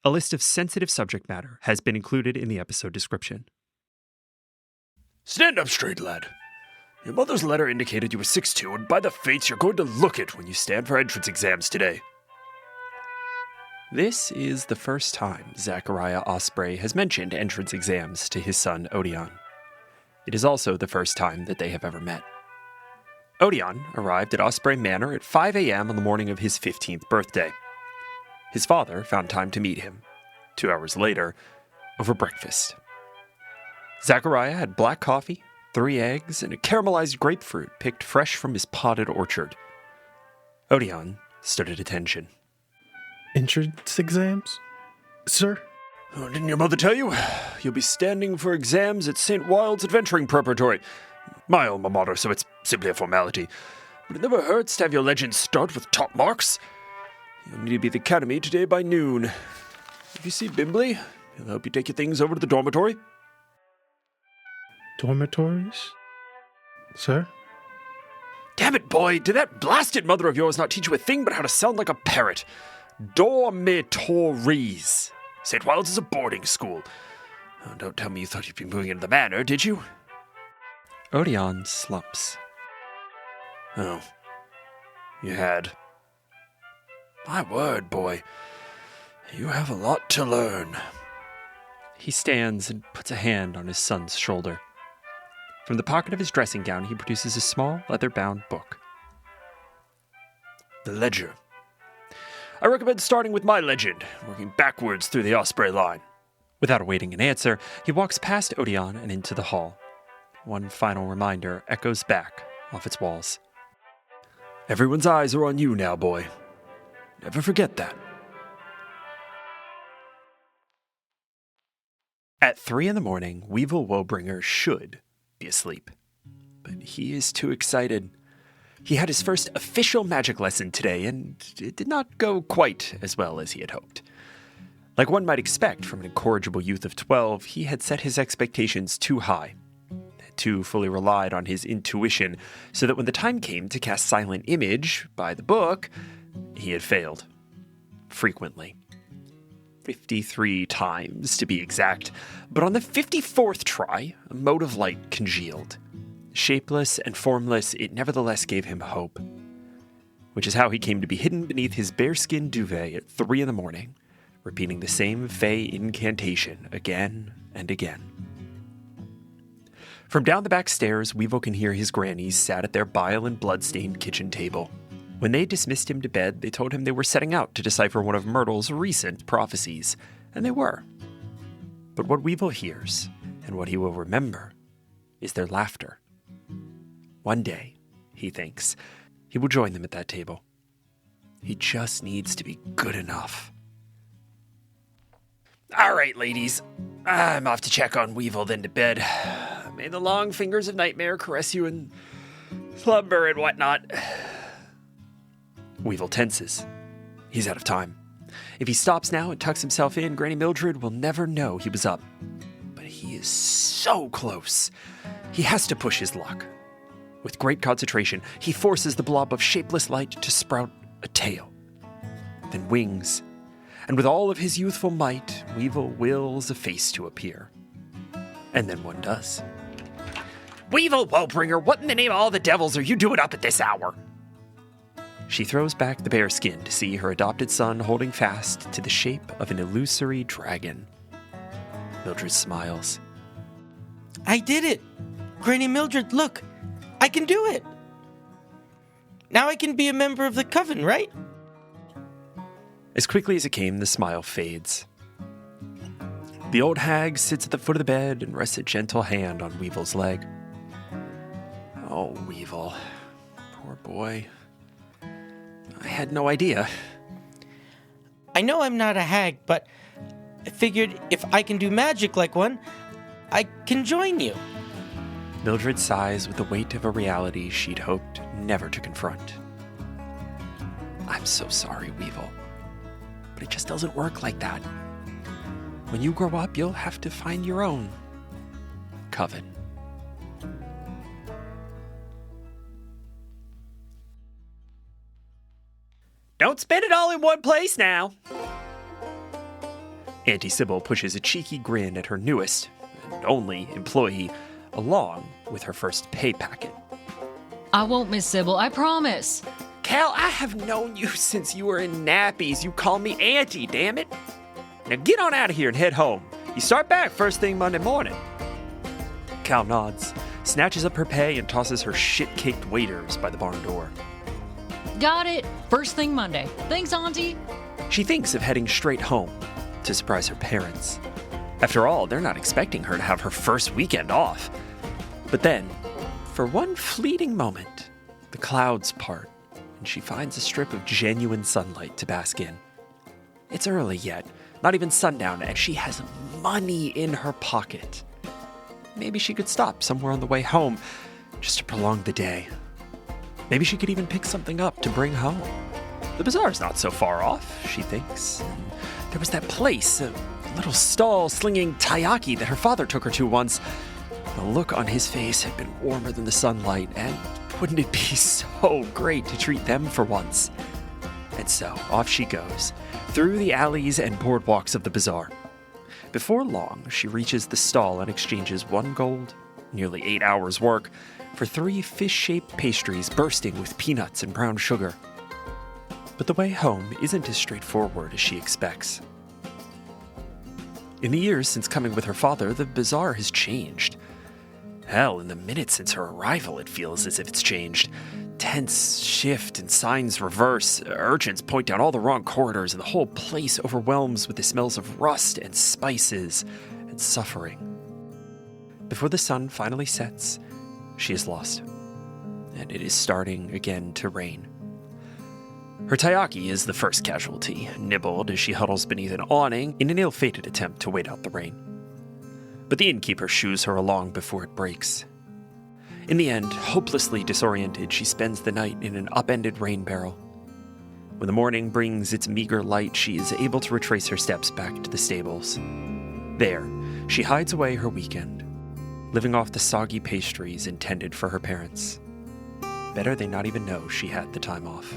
A list of sensitive subject matter has been included in the episode description. Stand up straight, lad. Your mother's letter indicated you were 6'2", and by the fates, you're going to look it when you stand for entrance exams today. This is the first time Zachariah Osprey has mentioned entrance exams to his son Odion. It is also the first time that they have ever met. Odion arrived at Osprey Manor at 5 a.m. on the morning of his 15th birthday. His father found time to meet him, 2 hours later, over breakfast. Zachariah had black coffee, 3 eggs, and a caramelized grapefruit picked fresh from his potted orchard. Odion stood at attention. Entrance exams, sir? Oh, didn't your mother tell you? You'll be standing for exams at St. Wild's Adventuring Preparatory. My alma mater, so it's simply a formality. But it never hurts to have your legend start with top marks. You'll need to be at the academy today by noon. If you see Bimbley, he'll help you take your things over to the dormitory. Dormitories? Sir? Damn it, boy! Did that blasted mother of yours not teach you a thing but how to sound like a parrot? Dormitories. St. Wild's is a boarding school. Oh, don't tell me you thought you'd be moving into the manor, did you? Odion slumps. Oh. You had. My word, boy. You have a lot to learn. He stands and puts a hand on his son's shoulder. From the pocket of his dressing gown, he produces a small, leather-bound book. The Ledger. I recommend starting with my legend, working backwards through the Osprey line. Without awaiting an answer, he walks past Odion and into the hall. One final reminder echoes back off its walls. Everyone's eyes are on you now, boy. Never forget that. At 3 a.m, Weevil Woebringer should be asleep. But he is too excited. He had his first official magic lesson today, and it did not go quite as well as he had hoped. Like one might expect from an incorrigible youth of 12, he had set his expectations too high. Too fully relied on his intuition, so that when the time came to cast Silent Image by the book, he had failed. Frequently. 53 times, to be exact. But on the 54th try, a mote of light congealed. Shapeless and formless, it nevertheless gave him hope. Which is how he came to be hidden beneath his bearskin duvet at 3 a.m, repeating the same fey incantation again and again. From down the back stairs, Weevil can hear his grannies sat at their bile and blood-stained kitchen table. When they dismissed him to bed, they told him they were setting out to decipher one of Myrtle's recent prophecies, and they were. But what Weevil hears, and what he will remember, is their laughter. One day, he thinks, he will join them at that table. He just needs to be good enough. All right, ladies. I'm off to check on Weevil, then to bed. May the long fingers of nightmare caress you in slumber and whatnot. Weevil tenses. He's out of time. If he stops now and tucks himself in, Granny Mildred will never know he was up. But he is so close. He has to push his luck. With great concentration, he forces the blob of shapeless light to sprout a tail, then wings, and with all of his youthful might, Weevil wills a face to appear. And then one does. Weevil Woebringer, what in the name of all the devils are you doing up at this hour? She throws back the bearskin to see her adopted son holding fast to the shape of an illusory dragon. Mildred smiles. I did it! Granny Mildred, look! I can do it! Now I can be a member of the coven, right? As quickly as it came, the smile fades. The old hag sits at the foot of the bed and rests a gentle hand on Weevil's leg. Oh, Weevil. Poor boy. I had no idea. I know I'm not a hag, but I figured if I can do magic like one, I can join you. Mildred sighs with the weight of a reality she'd hoped never to confront. I'm so sorry, Weevil. But it just doesn't work like that. When you grow up, you'll have to find your own coven. Don't spend it all in one place now. Auntie Sybil pushes a cheeky grin at her newest and only employee, along with her first pay packet. I won't, Miss Sybil, I promise. Cal, I have known you since you were in nappies. You call me Auntie, damn it. Now get on out of here and head home. You start back first thing Monday morning. Cal nods, snatches up her pay, and tosses her shit-caked waiters by the barn door. Got it. First thing Monday. Thanks, Auntie. She thinks of heading straight home to surprise her parents. After all, they're not expecting her to have her first weekend off. But then, for one fleeting moment, the clouds part, and she finds a strip of genuine sunlight to bask in. It's early yet, not even sundown, and she has money in her pocket. Maybe she could stop somewhere on the way home just to prolong the day. Maybe she could even pick something up to bring home. The bazaar's not so far off, she thinks. And there was that place, a little stall slinging taiyaki that her father took her to once. The look on his face had been warmer than the sunlight, and wouldn't it be so great to treat them for once? And so, off she goes, through the alleys and boardwalks of the bazaar. Before long, she reaches the stall and exchanges 1 gold, nearly 8 hours' work, for 3 fish-shaped pastries bursting with peanuts and brown sugar. But the way home isn't as straightforward as she expects. In the years since coming with her father, the bazaar has changed. Hell, in the minutes since her arrival, it feels as if it's changed. Tents shift and signs reverse. Urchins point down all the wrong corridors, and the whole place overwhelms with the smells of rust and spices and suffering. Before the sun finally sets, she is lost, and it is starting again to rain. Her taiyaki is the first casualty, nibbled as she huddles beneath an awning in an ill-fated attempt to wait out the rain. But the innkeeper shoos her along before it breaks. In the end, hopelessly disoriented, she spends the night in an upended rain barrel. When the morning brings its meager light, she is able to retrace her steps back to the stables. There, she hides away her weekend, living off the soggy pastries intended for her parents. Better they not even know she had the time off.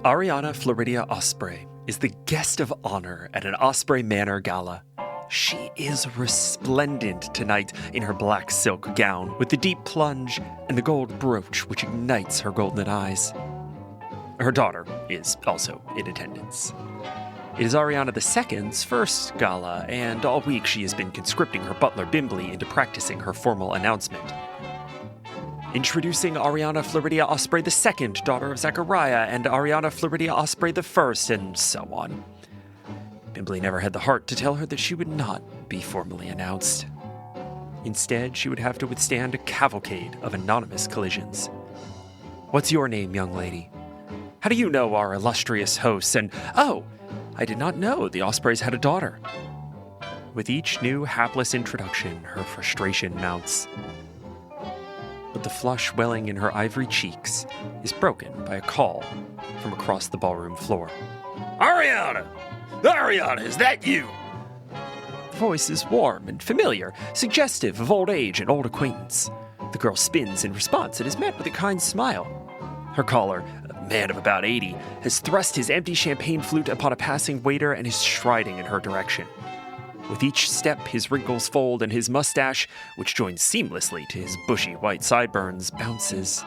Arianna Floridia Osprey is the guest of honor at an Osprey Manor gala. She is resplendent tonight in her black silk gown with the deep plunge and the gold brooch which ignites her golden eyes. Her daughter is also in attendance. It is Arianna II's first gala, and all week she has been conscripting her butler Bimbly into practicing her formal announcement. Introducing Arianna Floridia Osprey II, daughter of Zachariah, and Arianna Floridia Osprey I, and so on. Bimbly never had the heart to tell her that she would not be formally announced. Instead, she would have to withstand a cavalcade of anonymous collisions. What's your name, young lady? How do you know our illustrious hosts? And, oh, I did not know the Ospreys had a daughter. With each new hapless introduction, her frustration mounts. But the flush welling in her ivory cheeks is broken by a call from across the ballroom floor. Arianna! Arianna, is that you? The voice is warm and familiar, suggestive of old age and old acquaintance. The girl spins in response and is met with a kind smile. Her caller, a man of about 80, has thrust his empty champagne flute upon a passing waiter and is striding in her direction. With each step, his wrinkles fold and his mustache, which joins seamlessly to his bushy white sideburns, bounces.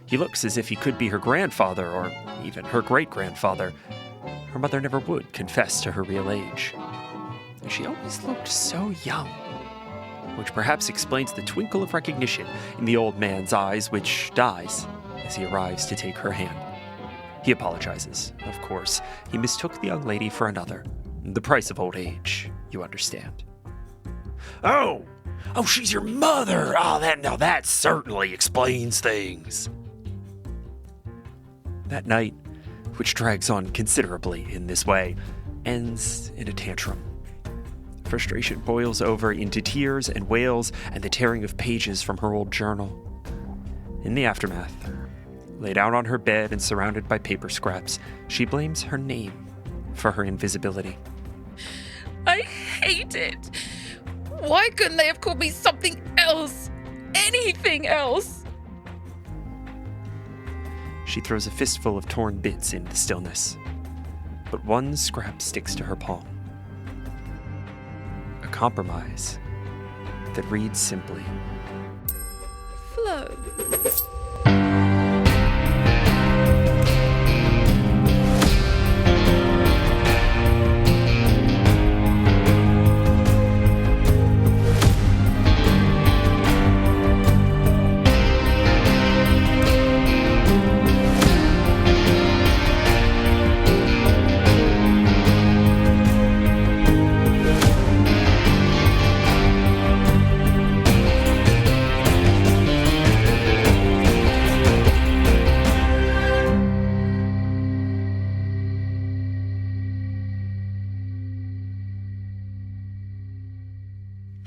He looks as if he could be her grandfather or even her great-grandfather. Her mother never would confess to her real age. She always looked so young, which perhaps explains the twinkle of recognition in the old man's eyes, which dies as he arrives to take her hand. He apologizes, of course. He mistook the young lady for another. The price of old age, you understand. Oh, she's your mother. That certainly explains things. That night, which drags on considerably in this way, ends in a tantrum. Frustration boils over into tears and wails and the tearing of pages from her old journal. In the aftermath, laid out on her bed and surrounded by paper scraps, she blames her name for her invisibility. I hate it. Why couldn't they have called me something else? Anything else? She throws a fistful of torn bits into the stillness, but one scrap sticks to her palm. A compromise that reads simply, Flo.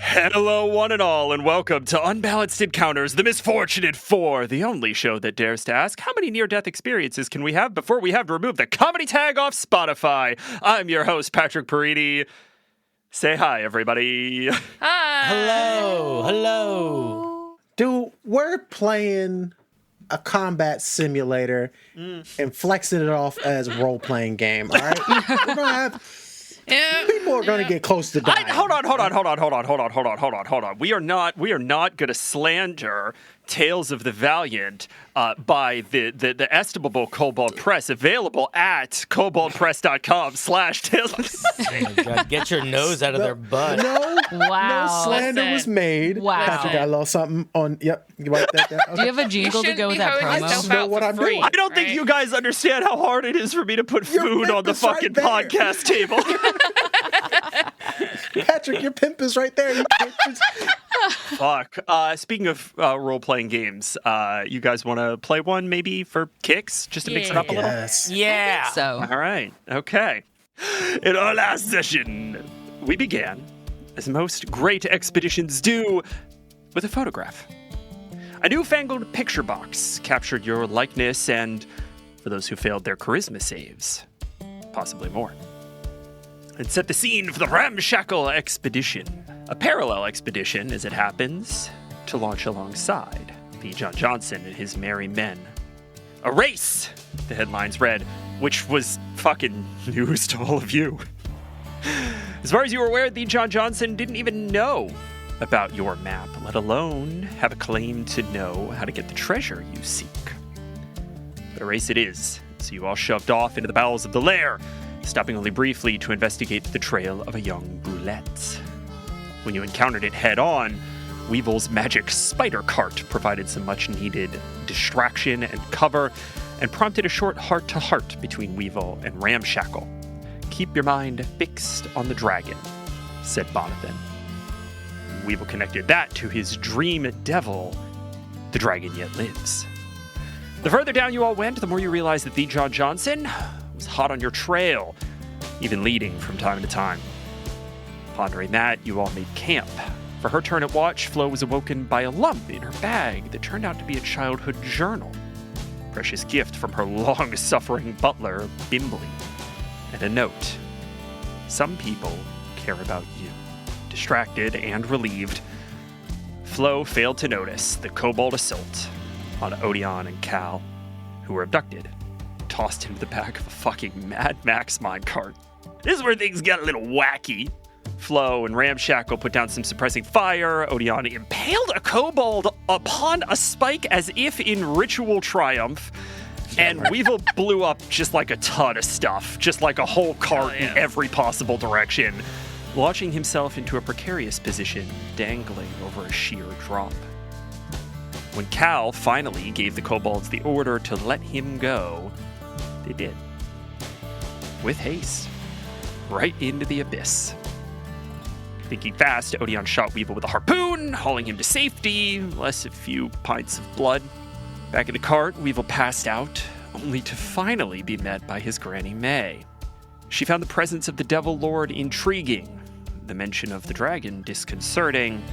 Hello, one and all, and welcome to Unbalanced Encounters, the Misfortunate 4, the only show that dares to ask, how many near-death experiences can we have before we have to remove the comedy tag off Spotify? I'm your host, Patrick Perini. Say hi, everybody. Hi. Hello. Dude, we're playing a combat simulator and flexing it off as a role-playing game, all right? We're gonna have... Yeah. People are going to get close to dying. Hold on. We are not going to slander Tales of the Valiant by the estimable Kobold Press, available at koboldpress.com/tales. Oh my God, get your nose out of their butt. No slander Listen. was made. Wow. Patrick got a little something on. Yep, you write that down. Okay. Do you have a jingle to go with that Shouldn't be holding promo? yourself know out what for I'm free, doing. I don't think right? you guys understand how hard it is for me to put Your food on the pimp is right fucking there. podcast table. Patrick, your pimp is right there. You can't just... Fuck. Speaking of role-playing games, you guys want to play one maybe for kicks, just to mix it up a little? Yes. Yeah. So, All right. Okay. In our last session, we began, as most great expeditions do, with a photograph. A newfangled picture box captured your likeness and, for those who failed their charisma saves, possibly more. And set the scene for the ramshackle expedition. A parallel expedition, as it happens, to launch alongside the John Johnson and his merry men. A race, the headlines read, which was fucking news to all of you. As far as you were aware, the John Johnson didn't even know about your map, let alone have a claim to know how to get the treasure you seek. But a race it is, so you all shoved off into the bowels of the lair, stopping only briefly to investigate the trail of a young brunette. When you encountered it head-on, Weevil's magic spider cart provided some much-needed distraction and cover, and prompted a short heart-to-heart between Weevil and Ramshackle. "Keep your mind fixed on the dragon," said Bonathan. Weevil connected that to his dream devil. The dragon yet lives. The further down you all went, the more you realized that the John Johnson was hot on your trail, even leading from time to time. Pondering that, you all made camp. For her turn at watch, Flo was awoken by a lump in her bag that turned out to be a childhood journal. Precious gift from her long-suffering butler, Bimbley. And a note. Some people care about you. Distracted and relieved, Flo failed to notice the kobold assault on Odion and Cal, who were abducted, tossed into the back of a fucking Mad Max minecart. This is where things get a little wacky. Flo and Ramshackle put down some suppressing fire. Odion impaled a kobold upon a spike as if in ritual triumph. And Weevil blew up just like a ton of stuff, just like a whole cart in every possible direction, launching himself into a precarious position, dangling over a sheer drop. When Cal finally gave the kobolds the order to let him go, they did. With haste. Right into the abyss. Thinking fast, Odion shot Weevil with a harpoon, hauling him to safety, less a few pints of blood. Back in the cart, Weevil passed out, only to finally be met by his Granny May. She found the presence of the Devil Lord intriguing, the mention of the dragon disconcerting,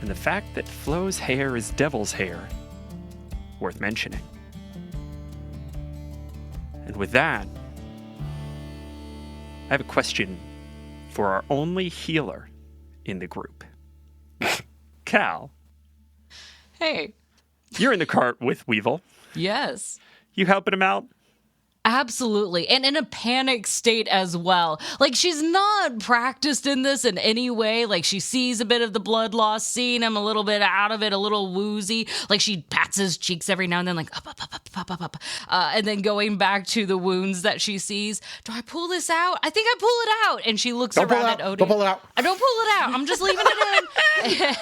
and the fact that Flo's hair is devil's hair worth mentioning. And with that, I have a question for our only healer in the group. Cal, Hey. you're in the cart with Weevil. Yes. You helping him out? Absolutely. And in a panic state as well. Like, she's not practiced in this in any way. Like, she sees a bit of the blood loss, seeing him a little bit out of it, a little woozy. Like, she pats his cheeks every now and then, like, up. And then going back to the wounds that she sees. Do I pull this out? I think I pull it out. And she looks around at Odion. Don't pull it out. I don't pull it out. I'm just leaving it in.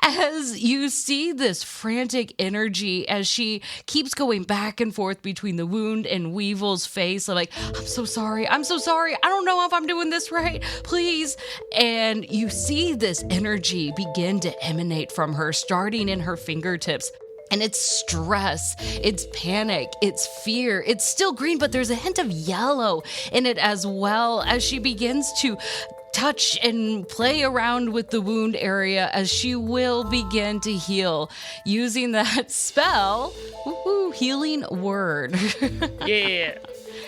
As you see this frantic energy as she keeps going back and forth between the wound and Weevil's face, like, I'm so sorry, I don't know if I'm doing this right, please. And you see this energy begin to emanate from her, starting in her fingertips. And it's stress, it's panic, it's fear. It's still green, but there's a hint of yellow in it as well as she begins to touch and play around with the wound area as she will begin to heal using that spell, healing word. Yeah.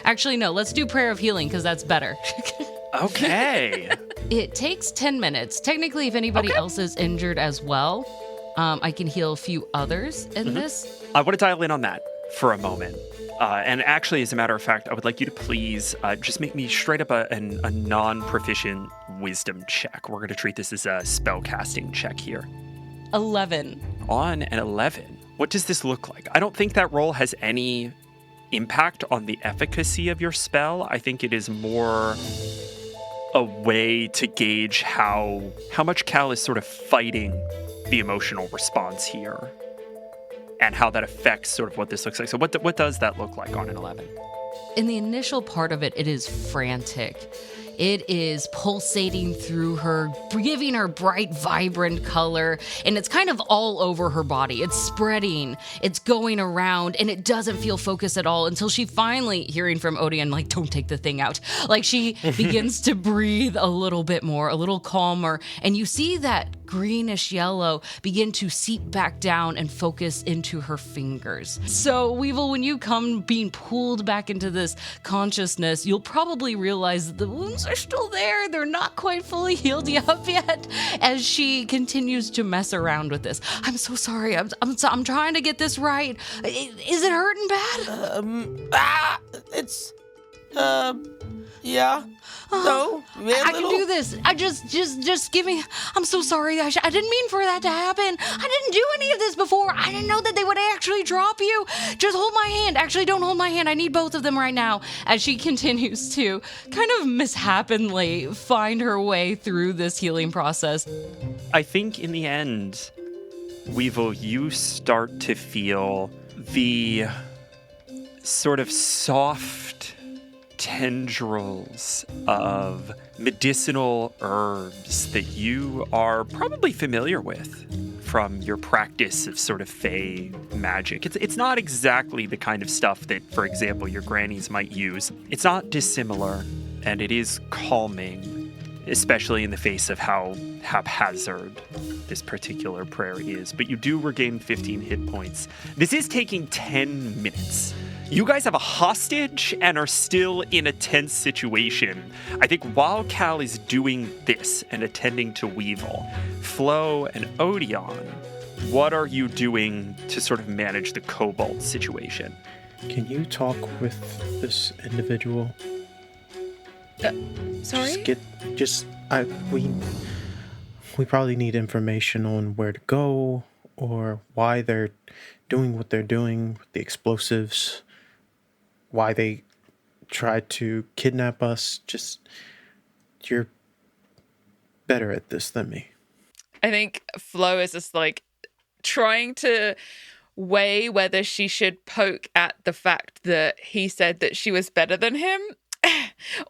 Actually, no, let's do prayer of healing because that's better. Okay. It takes 10 minutes. Technically, if anybody else is injured as well, I can heal a few others in this. I want to dial in on that for a moment. And actually, as a matter of fact, I would like you to please just make me straight up a non-proficient wisdom check. We're going to treat this as a spellcasting check here. 11. On an 11. What does this look like? I don't think that roll has any impact on the efficacy of your spell. I think it is more a way to gauge how much Cal is sort of fighting the emotional response here, and how that affects sort of what this looks like. So what does that look like on an 11? In the initial part of it, it is frantic. It is pulsating through her, giving her bright, vibrant color, and it's kind of all over her body. It's spreading, it's going around, and it doesn't feel focused at all until she finally, hearing from Odion, like, don't take the thing out. Like, she begins to breathe a little bit more, a little calmer, and you see that greenish yellow begin to seep back down and focus into her fingers. So, Weevil, when you come being pulled back into this consciousness, you'll probably realize that the wounds are still there. They're not quite fully healed up yet as she continues to mess around with this. I'm so sorry. I'm trying to get this right. Is it hurting bad? Yeah. No, I can do this. I just give me. I'm so sorry. I didn't mean for that to happen. I didn't do any of this before. I didn't know that they would actually drop you. Just hold my hand. Actually, don't hold my hand. I need both of them right now. As she continues to kind of misshapenly find her way through this healing process. I think in the end, Weevil, you start to feel the sort of soft tendrils of medicinal herbs that you are probably familiar with from your practice of sort of fae magic. It's not exactly the kind of stuff that, for example, your grannies might use. It's not dissimilar, and it is calming, especially in the face of how haphazard this particular prayer is. But you do regain 15 hit points. This is taking 10 minutes. You guys have a hostage and are still in a tense situation. I think while Cal is doing this and attending to Weevil, Flo and Odion, what are you doing to sort of manage the kobold situation? Can you talk with this individual? Sorry? We probably need information on where to go or why they're doing what they're doing with the explosives. Why they tried to kidnap us. You're better at this than me. I think Flo is just like trying to weigh whether she should poke at the fact that he said that she was better than him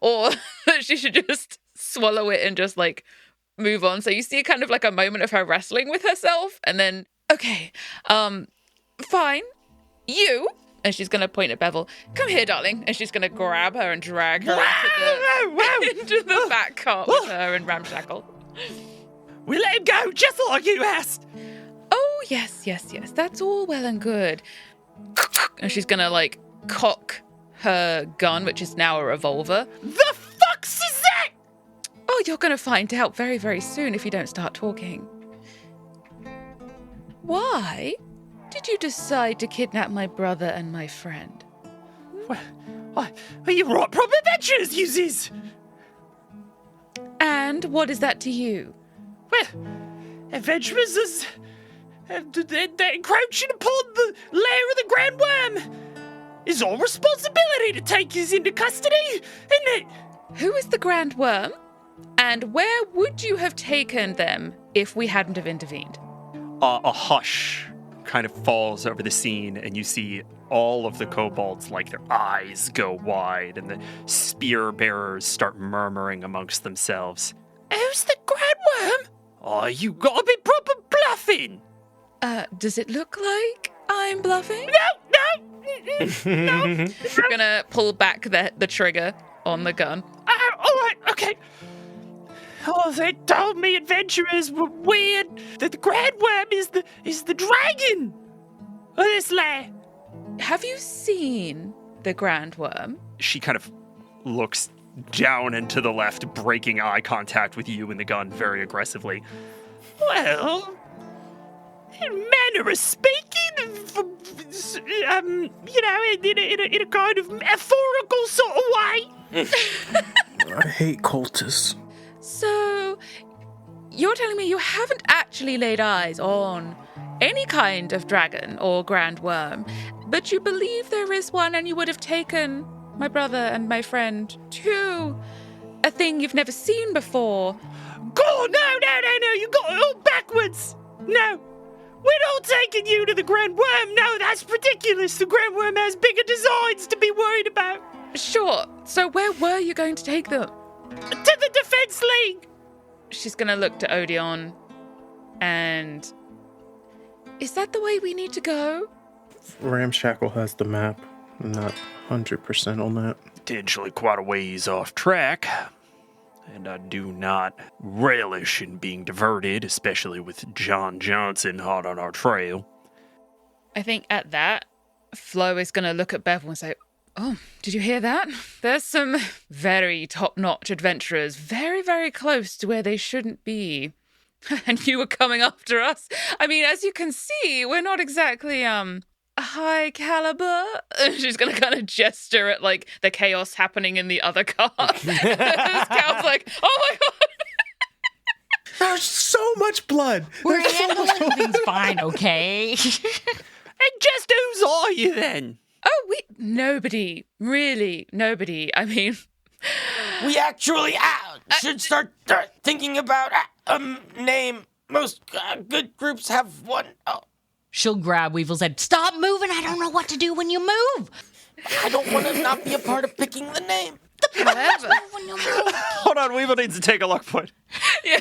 or that she should just swallow it and just like move on. So you see kind of like a moment of her wrestling with herself and then, okay, fine, you... And she's going to point at Bevel. Come here, darling. And she's going to grab her and drag her into the back cart with her and ramshackle. We let him go, just like you asked. Oh, yes. That's all well and good. And she's going to, like, cock her gun, which is now a revolver. The fucks is that? Oh, you're going to find out very, very soon if you don't start talking. Why did you decide to kidnap my brother and my friend? Are you right? Proper adventures, uses. And what is that to you? Well, adventurers is they're encroaching upon the lair of the Grand Worm. It's our responsibility to take us into custody, isn't it? Who is the Grand Worm? And where would you have taken them if we hadn't have intervened? A hush kind of falls over the scene, and you see all of the kobolds, like, their eyes go wide, and the spear bearers start murmuring amongst themselves. Who's the Grand Worm? Oh, you gotta be proper bluffing. Does it look like I'm bluffing? No. We're gonna pull back the trigger on the gun. All right, okay. Oh, they told me adventurers were weird. That the Grand Worm is the dragon of this lair. Have you seen the Grand Worm? She kind of looks down and to the left, breaking eye contact with you and the gun very aggressively. Well, in manner of speaking, in a kind of metaphorical sort of way. I hate cultists. So, you're telling me you haven't actually laid eyes on any kind of dragon or grand worm, but you believe there is one, and you would have taken my brother and my friend to a thing you've never seen before? God, no, you got it all backwards. No, we're not taking you to the Grand Worm. No, that's ridiculous. The Grand Worm has bigger designs to be worried about. Sure, so where were you going to take them? To the Defense League. She's gonna look to Odion, and... Is that the way we need to go? Ramshackle has the map. I'm not 100% on that. Potentially quite a ways off track, and I do not relish in being diverted, especially with John Johnson hot on our trail. I think at that, Flo is gonna look at Bevel and say, "Oh, did you hear that? There's some very top-notch adventurers very, very close to where they shouldn't be. And you were coming after us. I mean, as you can see, we're not exactly, high caliber." She's gonna kind of gesture at, like, the chaos happening in the other car. Cal's like, "Oh my god." There's so much blood. We're handling things fine, okay? And just whose are you then? Oh, nobody. Really, nobody. I mean... We actually should start thinking about a name. Most good groups have one. Oh. She'll grab Weevil's head. Stop moving. I don't know what to do when you move. I don't want to not be a part of picking the name. Whatever. When you move. Hold on, Weevil needs to take a luck point. Yeah.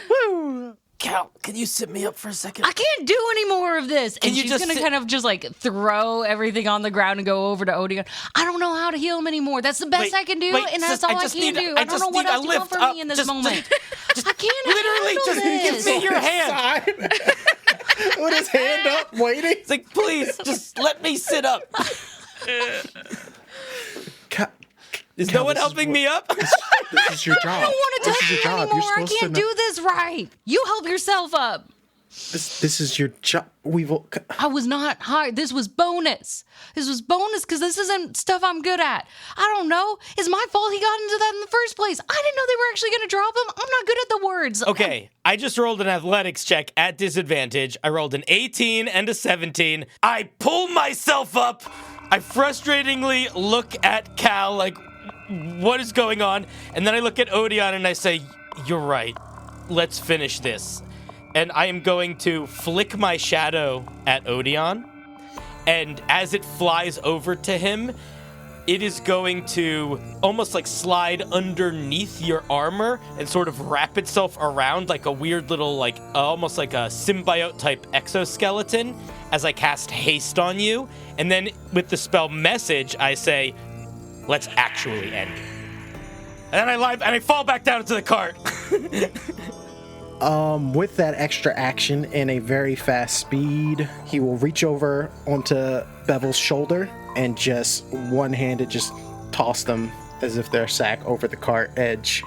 Woo! Cal, can you sit me up for a second? I can't do any more of this. And you she's just going to kind of just like throw everything on the ground and go over to Odion. I don't know how to heal him anymore. That's the best I can do, and that's all I can do. I don't know what else you want from me in this moment. I can't literally just this. give me your hand. With his hand up, waiting. It's like, please, just let me sit up. Is no one helping me up? This is your job. I don't want to This is your die job. anymore. You're I supposed can't to do this right. You help yourself up. This is your job. Weevil. I was not hired. This was bonus. This was bonus because this isn't stuff I'm good at. I don't know. It's my fault he got into that in the first place. I didn't know they were actually going to drop him. I'm not good at the words. Okay, I just rolled an athletics check at disadvantage. I rolled an 18 and a 17. I pull myself up. I frustratingly look at Cal like, what is going on? And then I look at Odion and I say, you're right. Let's finish this. And I am going to flick my shadow at Odion. And as it flies over to him, it is going to almost like slide underneath your armor and sort of wrap itself around like a weird little, like almost like a symbiote type exoskeleton as I cast haste on you. And then with the spell message, I say, let's actually end it. And then I fall back down into the cart. With that extra action and a very fast speed, he will reach over onto Bevel's shoulder and just one-handed just toss them as if they're a sack over the cart edge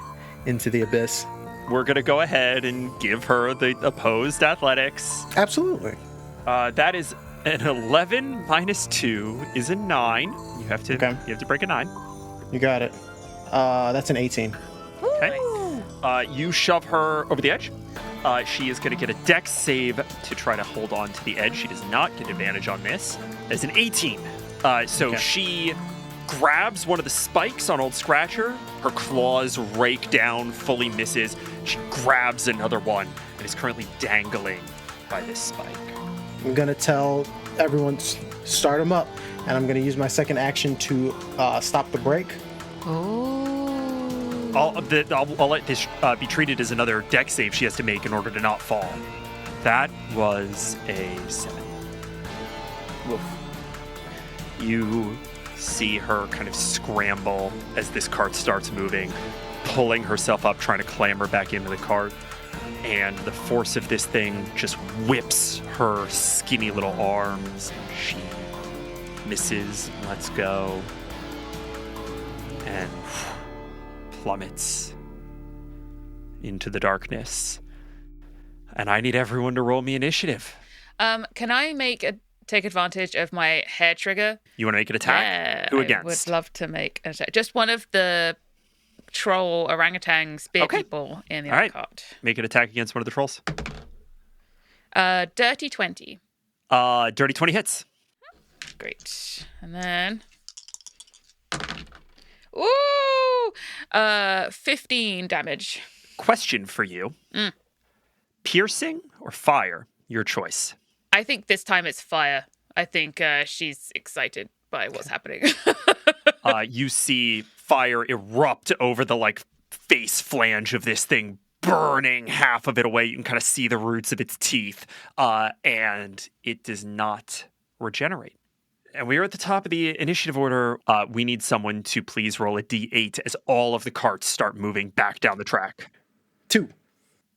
into the abyss. we're going to go ahead and give her the opposed athletics. Absolutely. That is an 11 minus 2 is a 9. You have to break a 9. You got it. That's an 18. Okay. You shove her over the edge. She is going to get a dex save to try to hold on to the edge. She does not get advantage on this. That's an 18. She grabs one of the spikes on Old Scratcher. Her claws rake down, fully misses. She grabs another one and is currently dangling by this spike. I'm going to tell everyone, start them up. And I'm going to use my second action to stop the break. I'll let this be treated as another dex save she has to make in order to not fall. That was a 7. Woof. You see her kind of scramble as this cart starts moving, pulling herself up, trying to clamber back into the cart. And the force of this thing just whips her skinny little arms. She misses, lets go, and plummets into the darkness. And I need everyone to roll me initiative. Can I take advantage of my hair trigger? You want to make an attack? Yeah, Who against? I would love to make an attack. Just one of the troll orangutan spear people in the other cart. Make an attack against one of the trolls. Dirty 20. Dirty 20 hits. Great. And then... Ooh! 15 damage. Question for you. Piercing or fire? Your choice. I think this time it's fire. I think she's excited by what's happening. You see fire erupt over the face flange of this thing, burning half of it away. You can kind of see the roots of its teeth, and it does not regenerate. And we are at the top of the initiative order. We need someone to please roll a d8 as all of the carts start moving back down the track. 2.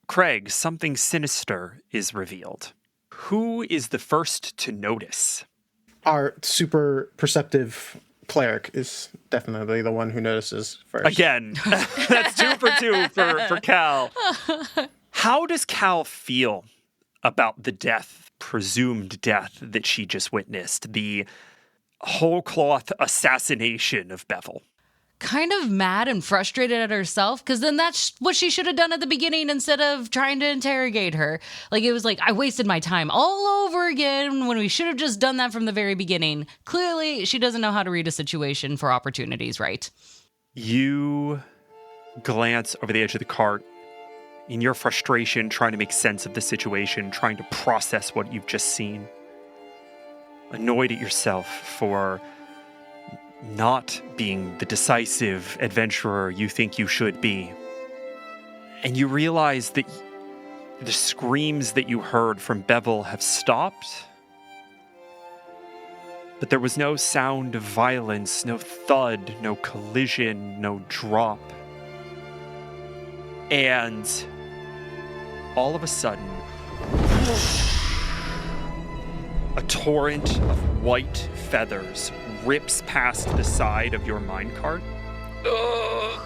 Craig, something sinister is revealed. Who is the first to notice? Our super perceptive cleric is definitely the one who notices first. Again, that's 2 for 2 for Cal. How does Cal feel about the presumed death that she just witnessed? The whole cloth assassination of Bevel. Kind of mad and frustrated at herself, because then that's what she should have done at the beginning instead of trying to interrogate her. It was I wasted my time all over again when we should have just done that from the very beginning. Clearly, she doesn't know how to read a situation for opportunities, right? You glance over the edge of the cart in your frustration, trying to make sense of the situation, trying to process what you've just seen. Annoyed at yourself for not being the decisive adventurer you think you should be. And you realize that the screams that you heard from Bevel have stopped, but there was no sound of violence, no thud, no collision, no drop. And all of a sudden, a torrent of white feathers rips past the side of your minecart. Oh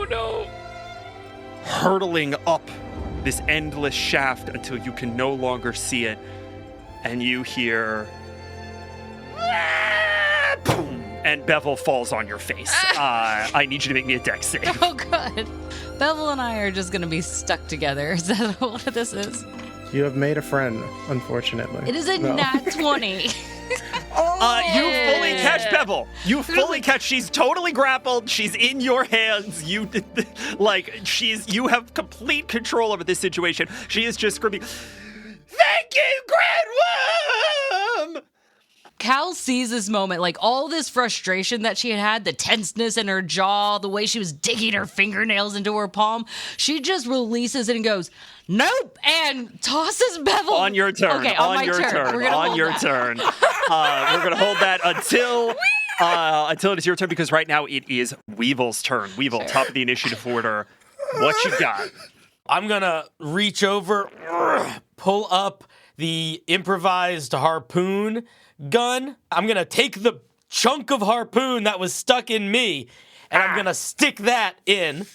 no! Hurtling up this endless shaft until you can no longer see it. And you hear... boom! And Bevel falls on your face. I need you to make me a dex save. Oh, God. Bevel and I are just going to be stuck together. Is that what this is? You have made a friend, unfortunately. It is a nat 20. You fully catch Bevel. You fully catch. She's totally grappled. She's in your hands. You have complete control over this situation. She is just screaming, "Thank you, Grandworm!" Cal sees this moment, all this frustration that she had, the tenseness in her jaw, the way she was digging her fingernails into her palm. She just releases it and goes, "Nope," and tosses Bevel. On your turn. Okay, on my turn. We're gonna hold that. Turn. We're going to hold that until it is your turn, because right now it is Weevil's turn. Weevil, top of the initiative order. What you got? I'm going to reach over, pull up the improvised harpoon gun. I'm going to take the chunk of harpoon that was stuck in me, and I'm going to stick that in.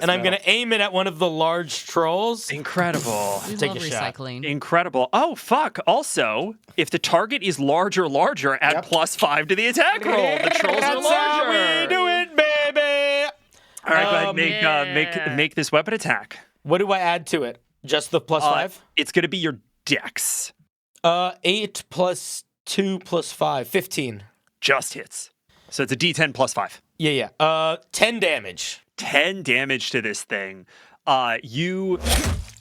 and I'm going to aim it at one of the large trolls. Incredible. We Take love a shot. recycling. Incredible. Oh, fuck. Also, if the target is larger, add +5 to the attack roll. The trolls are That's how larger. we do it, baby. All right, go ahead and make this weapon attack. What do I add to it? Just the +5? It's going to be your dex. 8 + 2 + 5, 15. Just hits. So it's a d10 +5. Yeah. 10 damage. 10 damage to this thing. You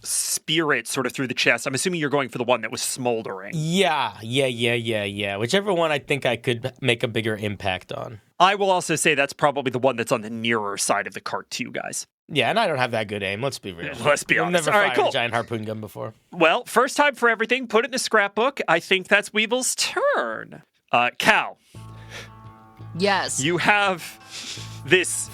spear it sort of through the chest. I'm assuming you're going for the one that was smoldering. Yeah. Whichever one I think I could make a bigger impact on. I will also say that's probably the one that's on the nearer side of the cart too, guys. Yeah, and I don't have that good aim. Let's be real. Let's be I've honest. never All right, fired cool. a giant harpoon gun before. Well, first time for everything. Put it in the scrapbook. I think that's Weevil's turn. Cal, Yes. you have this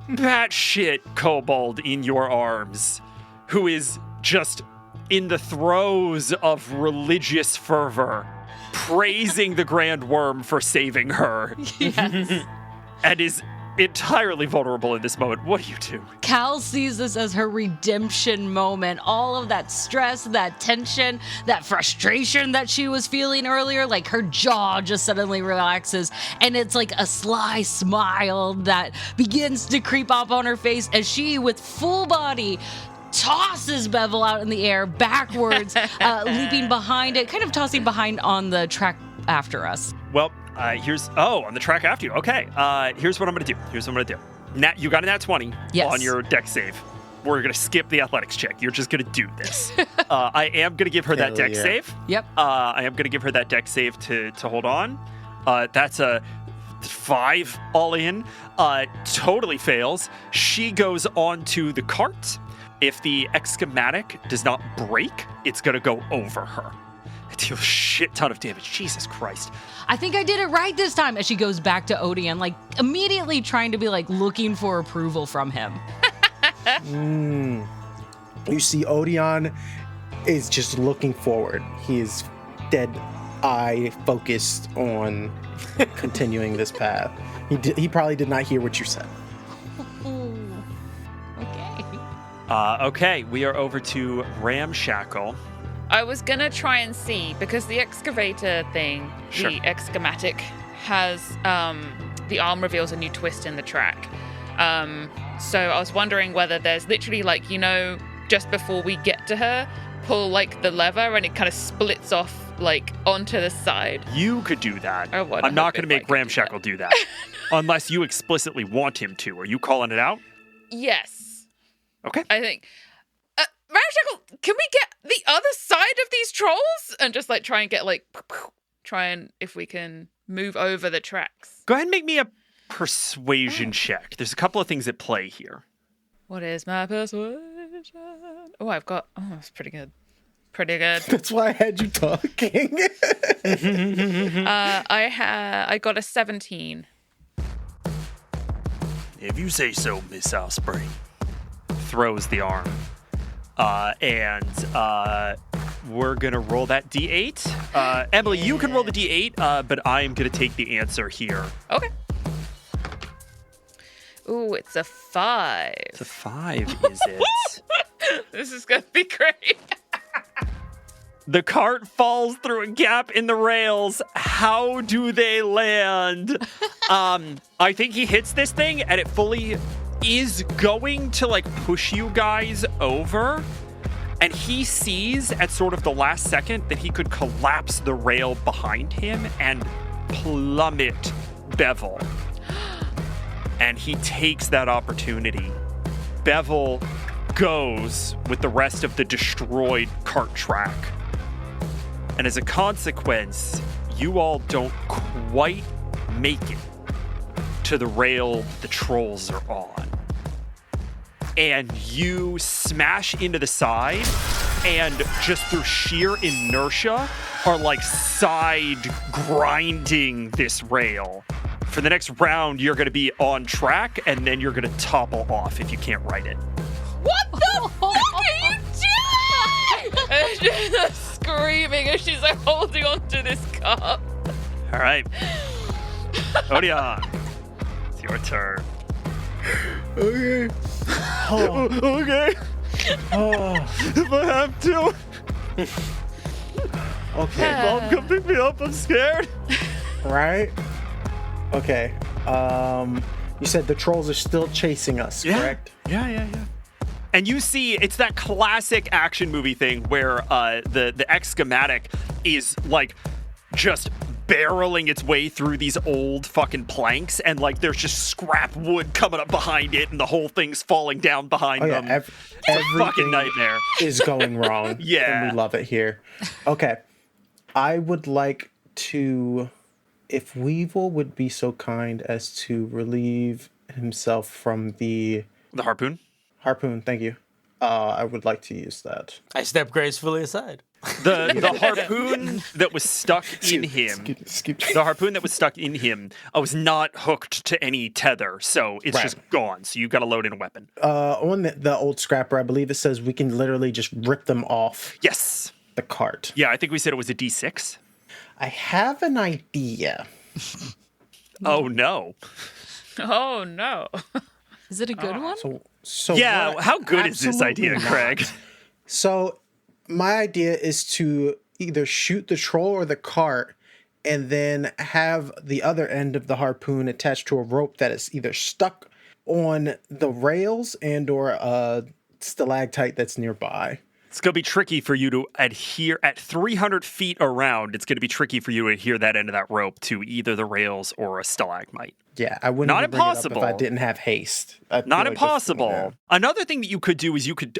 batshit kobold in your arms who is just in the throes of religious fervor, praising the Grand Worm for saving her, Yes. and is entirely vulnerable in this moment. What do you do? Cal sees this as her redemption moment. All of that stress, that tension, that frustration that she was feeling earlier, like her jaw just suddenly relaxes. And it's like a sly smile that begins to creep up on her face as she, with full body, tosses Bevel out in the air backwards, leaping behind it, kind of tossing behind on the track after us. Well, on the track after you. Okay, here's what I'm going to do. You got a nat 20 Yes. on your deck save. We're going to skip the athletics check. You're just going to do this. I am going to give her that Hell deck yeah. save. Yep. I am going to give her that deck save to hold on. That's a 5 all in. Totally fails. She goes onto the cart. If the schematic does not break, it's going to go over her. It deals a shit ton of damage. Jesus Christ. I think I did it right this time. As she goes back to Odion, like immediately trying to be like looking for approval from him. You see, Odion is just looking forward. He is dead eye focused on continuing this path. He probably did not hear what you said. Okay. Okay, we are over to Ramshackle. I was gonna try and see, because the excavator thing, Sure. the schematic, has the arm reveals a new twist in the track. So I was wondering whether there's literally like, just before we get to her, pull like the lever and it kind of splits off like onto the side. You could do that. I wanna I'm not hope going to if I make could do Ramshackle do that. Unless you explicitly want him to. Are you calling it out? Yes, Okay. I think. Ramshackle, can we get the other side of these trolls and just like try and if we can move over the tracks? Go ahead and make me a persuasion check. There's a couple of things at play here. What is my persuasion? Oh, that's pretty good. Pretty good. That's why I had you talking. I got a 17. If you say so, Miss Osprey. Throws the arm. And we're going to roll that D8. Emily, you can roll the D8, but I am going to take the answer here. Okay. Ooh, it's a 5. It's a 5, is it? This is going to be great. The cart falls through a gap in the rails. How do they land? I think he hits this thing, and it fully is going to like push you guys over. And he sees at sort of the last second that he could collapse the rail behind him and plummet Bevel. And he takes that opportunity. Bevel goes with the rest of the destroyed cart track. And as a consequence, you all don't quite make it to the rail the trolls are on. And you smash into the side and just through sheer inertia are like side grinding this rail. For the next round, you're going to be on track and then you're going to topple off if you can't ride it. What the fuck are you doing? And she's just screaming as she's like holding onto this cart. All right. Odion, it's your turn. Okay. Okay. If I have to. Okay. Mom, come pick me up. I'm scared. Right? Okay. You said the trolls are still chasing us, correct? Yeah. And you see, it's that classic action movie thing where the ex-schematic is like just barreling its way through these old fucking planks, and like there's just scrap wood coming up behind it, and the whole thing's falling down behind them. It's a fucking nightmare. Is going wrong. Yeah. And we love it here. Okay. I would like to, if Weevil would be so kind as to relieve himself from the harpoon. Thank you. I would like to use that. I step gracefully aside. The harpoon that was stuck in him. The harpoon that was stuck in him was not hooked to any tether, so it's just gone. So you've got to load in a weapon. On the old scrapper, I believe it says we can literally just rip them off. Yes. The cart. Yeah, I think we said it was a D6. I have an idea. Oh no. Oh no. Is it a good one? So Yeah, what? how good is this idea, Absolutely Craig? not. So my idea is to either shoot the troll or the cart and then have the other end of the harpoon attached to a rope that is either stuck on the rails and or a stalactite that's nearby. It's going to be tricky for you to adhere at 300 feet around. It's going to be tricky for you to adhere that end of that rope to either the rails or a stalagmite. Yeah, I wouldn't Not even bring it up impossible. if I didn't have haste. Not impossible. Another thing that you could do is you could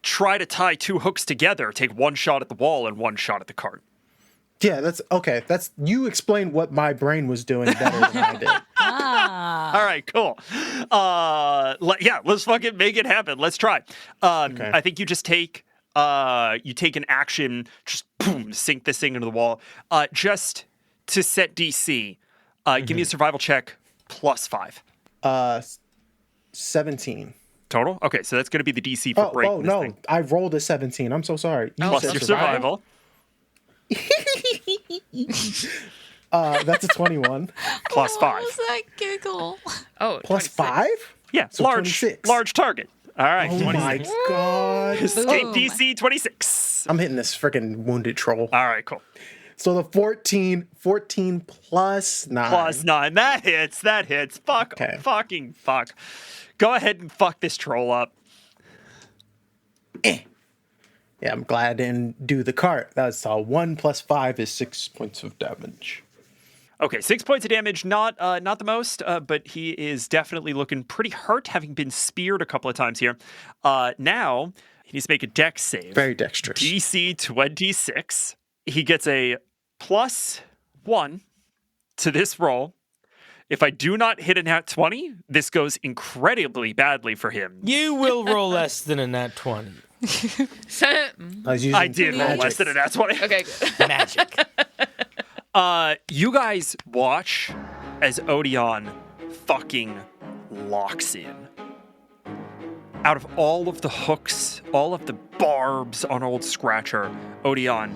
try to tie two hooks together, take one shot at the wall and one shot at the cart. Yeah, that's okay. That's you explained what my brain was doing better than I did. All right, cool. Let's fucking make it happen. Let's try. Okay. I think you just take an action, just boom, sink this thing into the wall. Just to set DC, give me a survival check +5. 17. Total? Okay, so that's going to be the DC for breaking this no, thing. I rolled a 17. I'm so sorry. Plus said your survival. That's a 21. +5. What was that giggle? Oh, Plus 26. 5? Yeah, So large 26. large target. All right, Oh 26. my god. Escape Boom. DC 26. I'm hitting this freaking wounded troll. All right, cool. So the 14 plus 9. +9. That hits. Fuck. Okay. Fucking fuck. Go ahead and fuck this troll up. Yeah, I'm glad I didn't do the cart. That's 1 plus 5 is 6 points of damage. Okay, 6 points of damage, not the most, but he is definitely looking pretty hurt, having been speared a couple of times here. Now, he needs to make a dex save. Very dexterous. DC 26. He gets a +1 to this roll. If I do not hit a nat 20, this goes incredibly badly for him. You will roll less than a nat 20. I did roll less than a nat 20. Okay, good. Magic. You guys watch as Odion fucking locks in. Out of all of the hooks, all of the barbs on Old Scratcher, Odion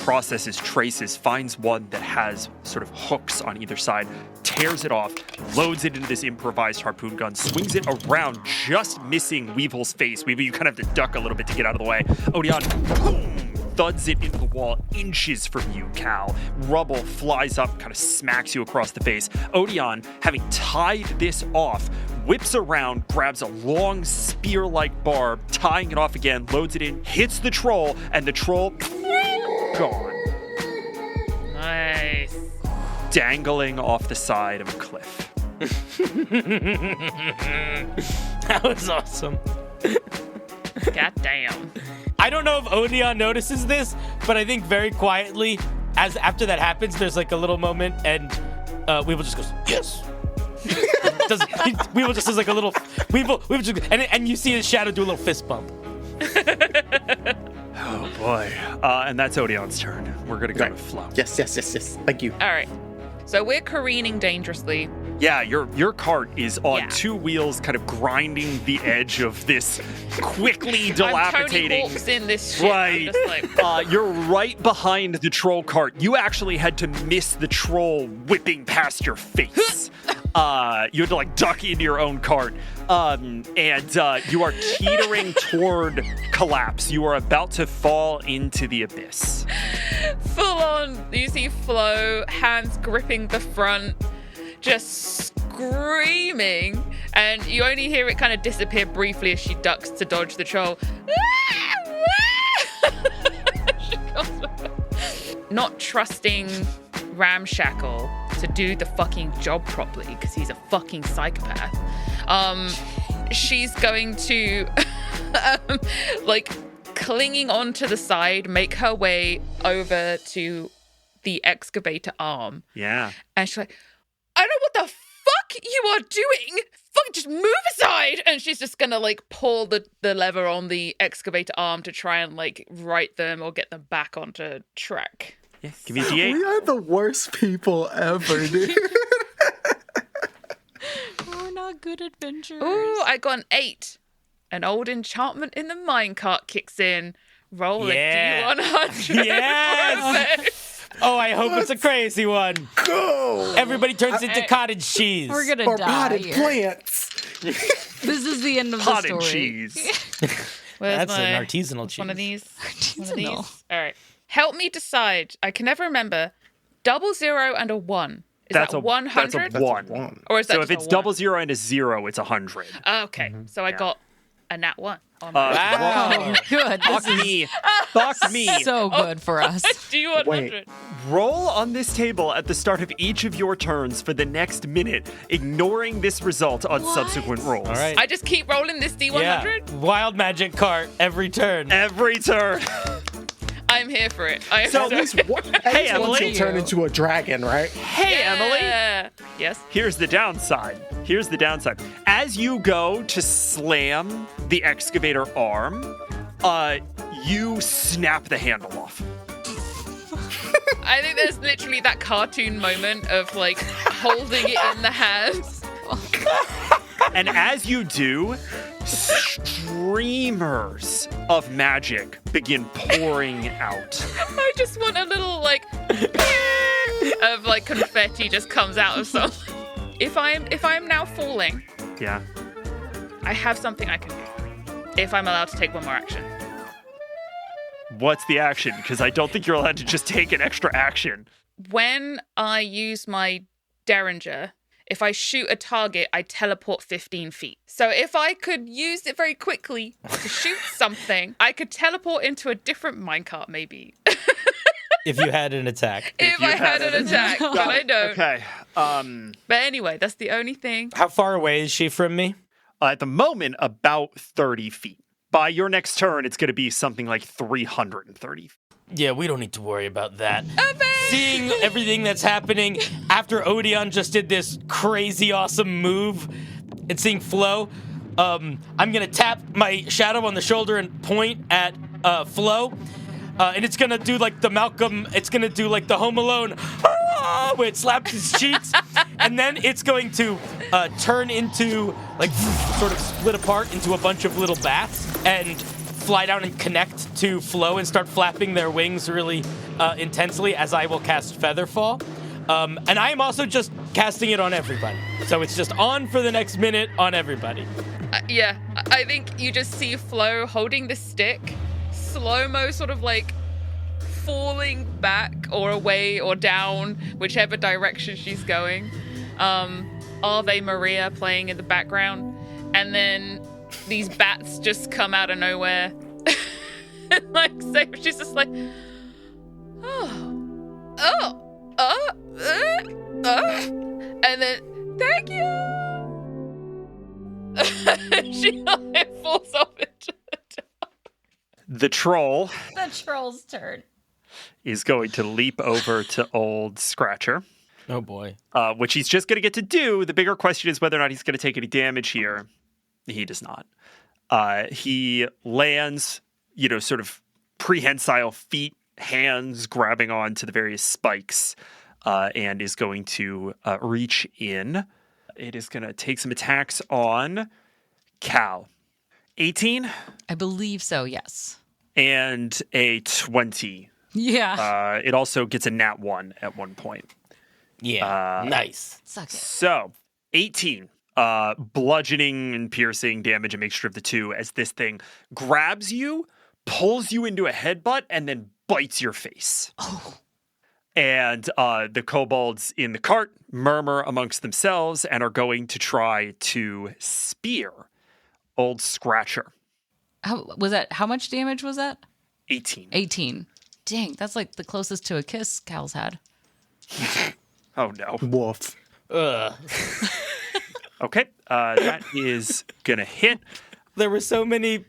processes, traces, finds one that has sort of hooks on either side, tears it off, loads it into this improvised harpoon gun, swings it around, just missing Weevil's face. Weevil, you kind of have to duck a little bit to get out of the way. Odion, boom, thuds it into the wall inches from you, Cal. Rubble flies up, kind of smacks you across the face. Odion, having tied this off, whips around, grabs a long spear-like barb, tying it off again, loads it in, hits the troll, and the troll, gone. Nice. Dangling off the side of a cliff. That was awesome. God damn. I don't know if Odion notices this, but I think very quietly, as after that happens, there's like a little moment, and Weevil just goes, yes. Weevil just does like a little Weevil just, and you see his shadow do a little fist bump. Oh boy. And that's Odion's turn. We're gonna go to Flo. Yes. Thank you. All right. So we're careening dangerously. Yeah, your cart is on Yeah. two wheels, kind of grinding the edge of this quickly I'm Tony dilapidating. Hawk's in this shit. Right. I'm just like, You're right behind the troll cart. You actually had to miss the troll whipping past your face. You had to like duck into your own cart, and you are teetering toward collapse. You are about to fall into the abyss. Full on, you see Flo, hands gripping the front, just screaming, and you only hear it kind of disappear briefly as she ducks to dodge the troll. She comes back. Not trusting Ramshackle to do the fucking job properly because he's a fucking psychopath. She's going to like clinging onto the side, make her way over to the excavator arm. Yeah. And she's like, I don't know what the fuck you are doing. Fucking just move aside. And she's just gonna like pull the lever on the excavator arm to try and like right them or get them back onto track. Yeah. Give me a D8. We are the worst people ever, dude. We're not good adventurers. Ooh, I got an 8. An old enchantment in the minecart kicks in. Roll a D100. Yes! Oh, I hope it's a crazy one. Go! Everybody turns into cottage cheese. We're gonna Or die potted here. plants. This is the end of the Potted story. cheese. Where's That's my- an artisanal cheese. One of these. One of these. Artisanal. All right. Help me decide. I can never remember. 00 and a 1. Is That's that a 100? That's a 1. One. Or is that So just if it's a 1? 00 and a 0, it's 100. Okay. So I got a nat 1 on my Wow. Good. Fuck This me. Fuck me. is so good for us. D100. Roll on this table at the start of each of your turns for the next minute, ignoring this result on subsequent rolls. All right. I just keep rolling this D100. Yeah. Wild magic cart every turn. Every turn. I'm here for it. I am So- so At least Hey, once Emily. you turn into a dragon, right? Hey, Emily. Yes. Here's the downside. As you go to slam the excavator arm, you snap the handle off. I think there's literally that cartoon moment of like holding it in the hands. And as you do, streamers of magic begin pouring out. I just want a little like of like confetti just comes out of something. If I'm now falling, Yeah. I have something I can do. If I'm allowed to take one more action. What's the action? Because I don't think you're allowed to just take an extra action. When I use my Derringer, if I shoot a target, I teleport 15 feet. So if I could use it very quickly to shoot something, I could teleport into a different minecart maybe. If you had an attack. if I had an attack, but I don't. Okay. But anyway, that's the only thing. How far away is she from me? At the moment, about 30 feet. By your next turn, it's going to be something like 330. Yeah, we don't need to worry about that. Seeing everything that's happening after Odion just did this crazy awesome move and seeing Flo, I'm going to tap my shadow on the shoulder and point at Flo. And it's going to do like the Malcolm, it's going to do like the Home Alone, where it slaps his cheeks. And then it's going to turn into, like, sort of split apart into a bunch of little bats and fly down and connect to Flo and start flapping their wings really intensely as I will cast Featherfall. And I am also just casting it on everybody. So it's just on for the next minute on everybody. Yeah, I think you just see Flo holding the stick, slow-mo sort of like falling back or away or down, whichever direction she's going. Ave Maria playing in the background. And then these bats just come out of nowhere. And like, so she's just like, and then, thank you! She like falls off into the top. The troll The troll's turn. is going to leap over to old Scratcher, Oh boy. which he's just going to get to do. The bigger question is whether or not he's going to take any damage here. He does not. He lands, sort of prehensile feet, hands grabbing onto the various spikes, and is going to reach in. It is going to take some attacks on Cal. 18 I believe so, yes. and a 20. Yeah. It also gets a nat 1 at one point. Yeah. Nice. Suck it. So 18. Bludgeoning and piercing damage, a mixture of the two, as this thing grabs you, pulls you into a headbutt, and then bites your face. Oh. And the kobolds in the cart murmur amongst themselves and are going to try to spear Old Scratcher. How much damage was that? 18. 18. Dang, that's like the closest to a kiss Cal's had. Oh, no. Woof. Ugh. Okay, that is going to hit. There were so many.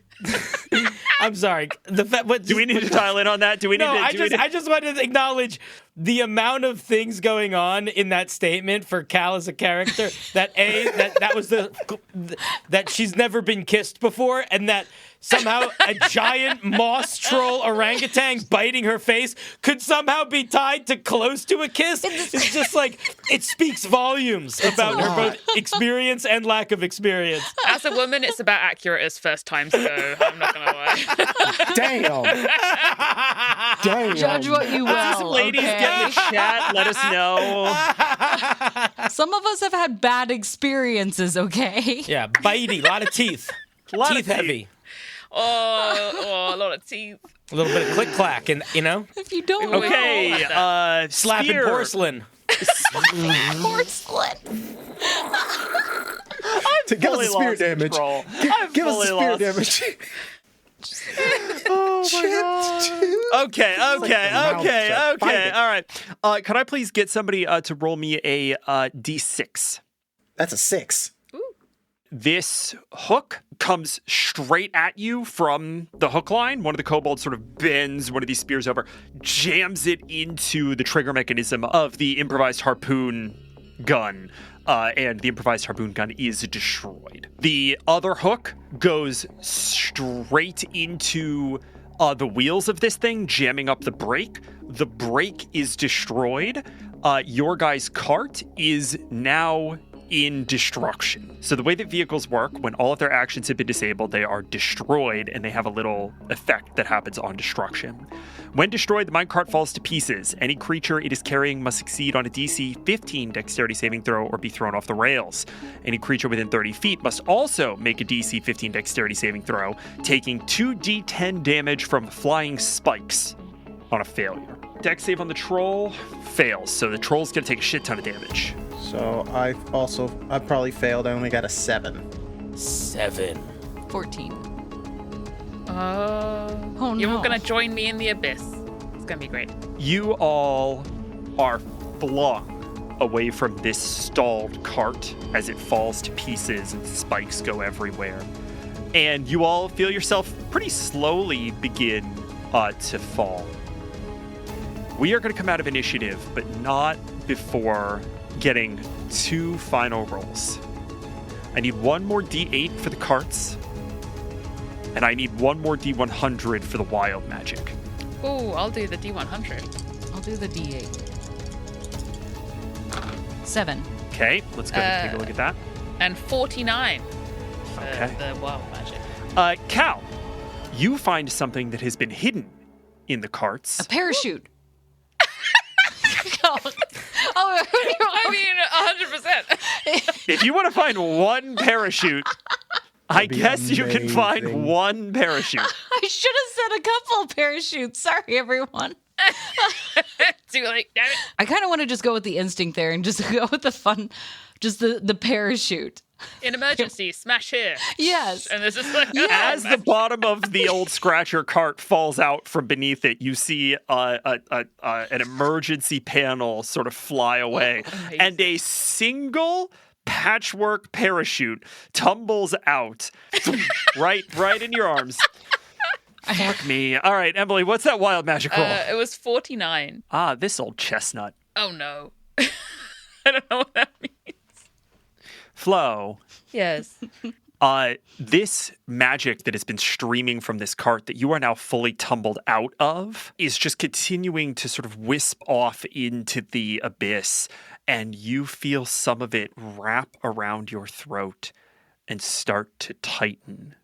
I'm sorry. Do we need to dial in on that? I just wanted to acknowledge the amount of things going on in that statement for Cal as a character. That was that she's never been kissed before, and that somehow a giant moss troll orangutan biting her face could somehow be tied to close to a kiss. It's just like, it speaks volumes about her both experience and lack of experience. As a woman, it's about accurate as first times go. I'm not gonna lie. Damn. Damn. Judge what you will. Ladies, okay? get in the chat. Let us know. Some of us have had bad experiences, okay? Yeah, bitey, a lot of teeth. Teeth heavy. Oh, a lot of teeth. A little bit of click clack, and If you don't Okay, slapping spear. porcelain. porcelain. Give us the spirit damage. Give us the spirit damage. Oh my god. Okay. Find it. All right. Could I please get somebody to roll me a D6? That's a 6. This hook comes straight at you from the hook line. One of the kobolds sort of bends one of these spears over, jams it into the trigger mechanism of the improvised harpoon gun, and the improvised harpoon gun is destroyed. The other hook goes straight into the wheels of this thing, jamming up the brake. The brake is destroyed. Your guy's cart is now in destruction. So the way that vehicles work, when all of their actions have been disabled, they are destroyed, and they have a little effect that happens on destruction. When destroyed, the minecart falls to pieces. Any creature it is carrying must succeed on a DC 15 dexterity saving throw or be thrown off the rails. Any creature within 30 feet must also make a DC 15 dexterity saving throw, taking 2d10 damage from flying spikes on a failure. Dex save on the troll fails, so the troll's gonna take a shit ton of damage. So I probably failed. I only got a 7. 7. 14. Oh, no. You're gonna join me in the abyss. It's gonna be great. You all are flung away from this stalled cart as it falls to pieces and spikes go everywhere. And you all feel yourself pretty slowly begin to fall. We are going to come out of initiative, but not before getting 2 final rolls. I need 1 more D8 for the carts, and I need 1 more D100 for the wild magic. Ooh, I'll do the D100. I'll do the D8. 7. Okay, let's go ahead and take a look at that. And 49 for Okay. the wild magic. Cal, you find something that has been hidden in the carts. A parachute. I mean, 100%. If you want to find 1 parachute, I be guess you can find amazing. 1 parachute. I should have said a couple of parachutes. Sorry, everyone. Too late. Damn it. I kind of want to just go with the instinct there and just go with the fun, just the parachute. In emergency, smash here. Yes. And this is like, As the bottom of the old Scratcher cart falls out from beneath it, you see an emergency panel sort of fly away, Amazing. and a single patchwork parachute tumbles out right in your arms. Fuck me. All right, Emily, what's that wild magic roll? it was 49. This old chestnut. Oh no. I don't know what that means. Flo, Yes. this magic that has been streaming from this cart that you are now fully tumbled out of is just continuing to sort of wisp off into the abyss, and you feel some of it wrap around your throat and start to tighten.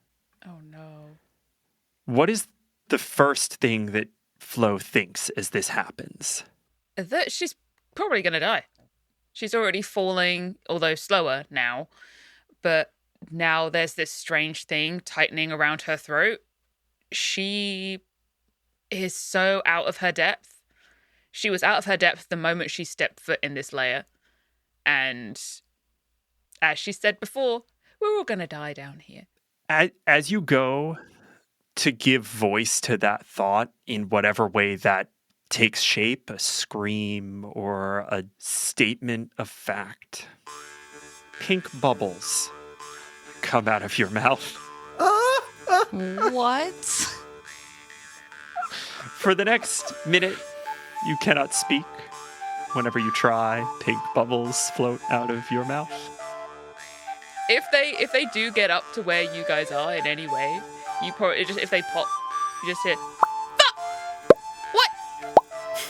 Oh no. What is the first thing that Flo thinks as this happens? That she's probably gonna die. She's already falling, although slower now. But now there's this strange thing tightening around her throat. She is so out of her depth. She was out of her depth the moment she stepped foot in this lair. And as she said before, we're all going to die down here. As you go to give voice to that thought in whatever way that takes shape, a scream or a statement of fact, pink bubbles come out of your mouth. What? For the next minute, you cannot speak. Whenever you try, pink bubbles float out of your mouth. If they do get up to where you guys are in any way, you probably just, if they pop, you just hear, "Fuck! What?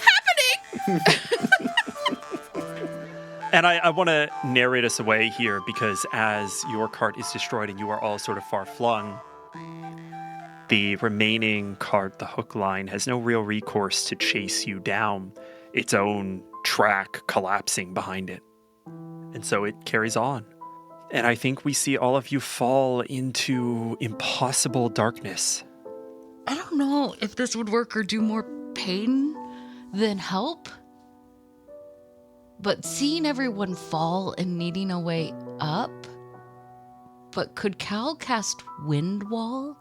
Happening?" And I want to narrate us away here because as your cart is destroyed and you are all sort of far flung, the remaining cart, the hook line, has no real recourse to chase you down, its own track collapsing behind it. And so it carries on. And I think we see all of you fall into impossible darkness. I don't know if this would work or do more pain than help. But seeing everyone fall and needing a way up. But could Cal cast Wind Wall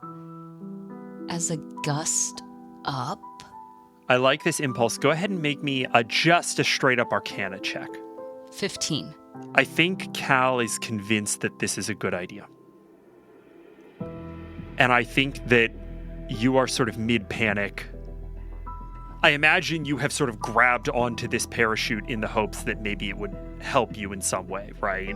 as a gust up? I like this impulse. Go ahead and make me just a straight up Arcana check. 15. I think Cal is convinced that this is a good idea. And I think that you are sort of mid-panic. I imagine you have sort of grabbed onto this parachute in the hopes that maybe it would help you in some way, right?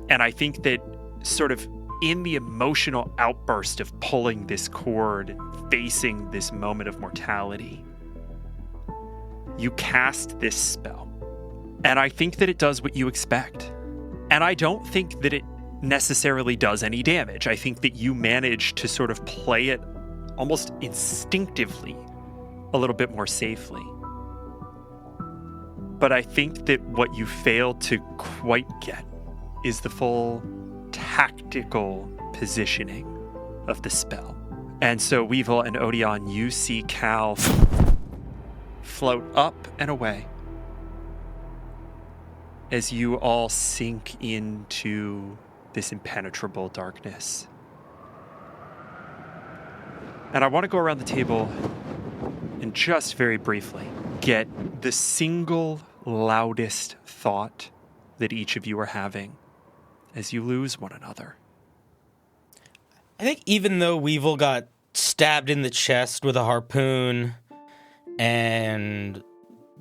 And I think that sort of in the emotional outburst of pulling this cord and facing this moment of mortality, you cast this spell. And I think that it does what you expect. And I don't think that it necessarily does any damage. I think that you manage to sort of play it almost instinctively, a little bit more safely. But I think that what you fail to quite get is the full tactical positioning of the spell. And so Weevil and Odion, you see Cal float up and away as you all sink into this impenetrable darkness. And I want to go around the table and just very briefly get the single loudest thought that each of you are having as you lose one another. I think even though Weevil got stabbed in the chest with a harpoon and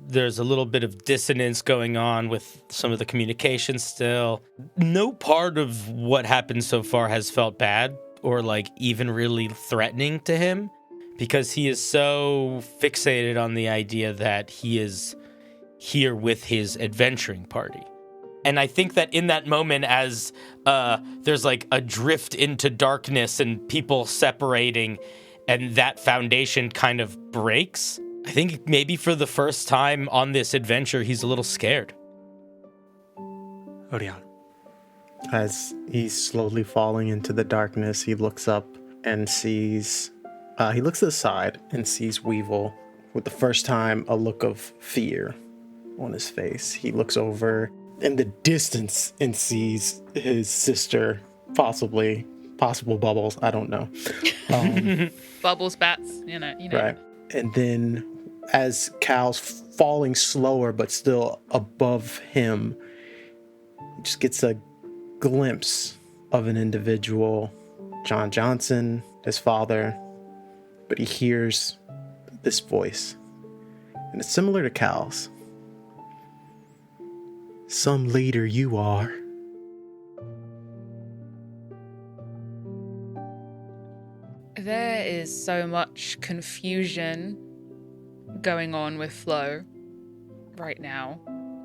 there's a little bit of dissonance going on with some of the communication still, no part of what happened so far has felt bad or like even really threatening to him because he is so fixated on the idea that he is here with his adventuring party. And I think that in that moment, as there's like a drift into darkness and people separating and that foundation kind of breaks, I think maybe for the first time on this adventure, he's a little scared. Odion. As he's slowly falling into the darkness, he looks up and sees... he looks to the side and sees Weevil with the first time a look of fear on his face. He looks over in the distance and sees his sister, possible Bubbles, I don't know. Bubbles, bats, you know. Right. And then as Cal's falling slower but still above him, he just gets a glimpse of an individual, John Johnson, his father, but he hears this voice, and it's similar to Cal's. Some leader you are. There is so much confusion going on with Flo right now.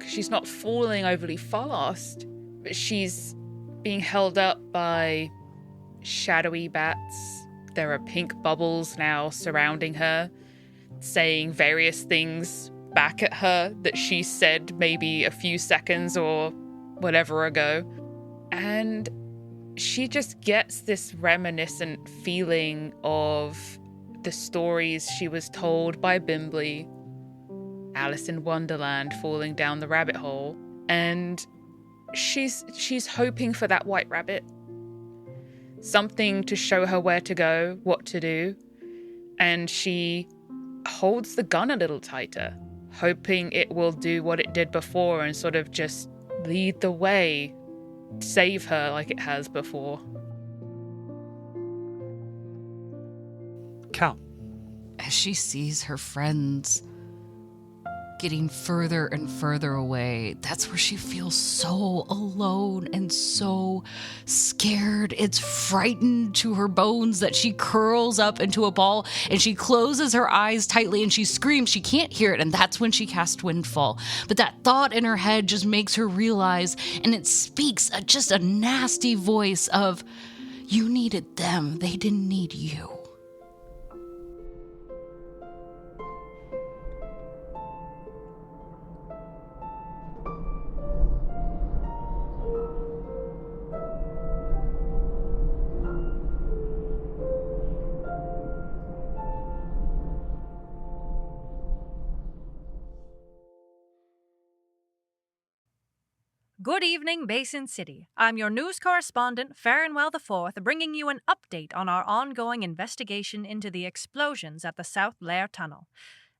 She's not falling overly fast, but she's being held up by shadowy bats. There are pink bubbles now surrounding her, saying various things back at her that she said maybe a few seconds or whatever ago. And she just gets this reminiscent feeling of the stories she was told by Bimbley, Alice in Wonderland falling down the rabbit hole, and she's hoping for that white rabbit. Something to show her where to go, what to do, and she holds the gun a little tighter, hoping it will do what it did before and sort of just lead the way, save her like it has before. Cal. As she sees her friends getting further and further away, that's where she feels so alone and so scared. It's frightened to her bones that she curls up into a ball and she closes her eyes tightly and she screams. She can't hear it, and that's when she casts Windfall. But that thought in her head just makes her realize, and it speaks just a nasty voice of, you needed them, they didn't need you. Good evening, Basin City. I'm your news correspondent, Ferrin IV, bringing you an update on our ongoing investigation into the explosions at the South Lair Tunnel.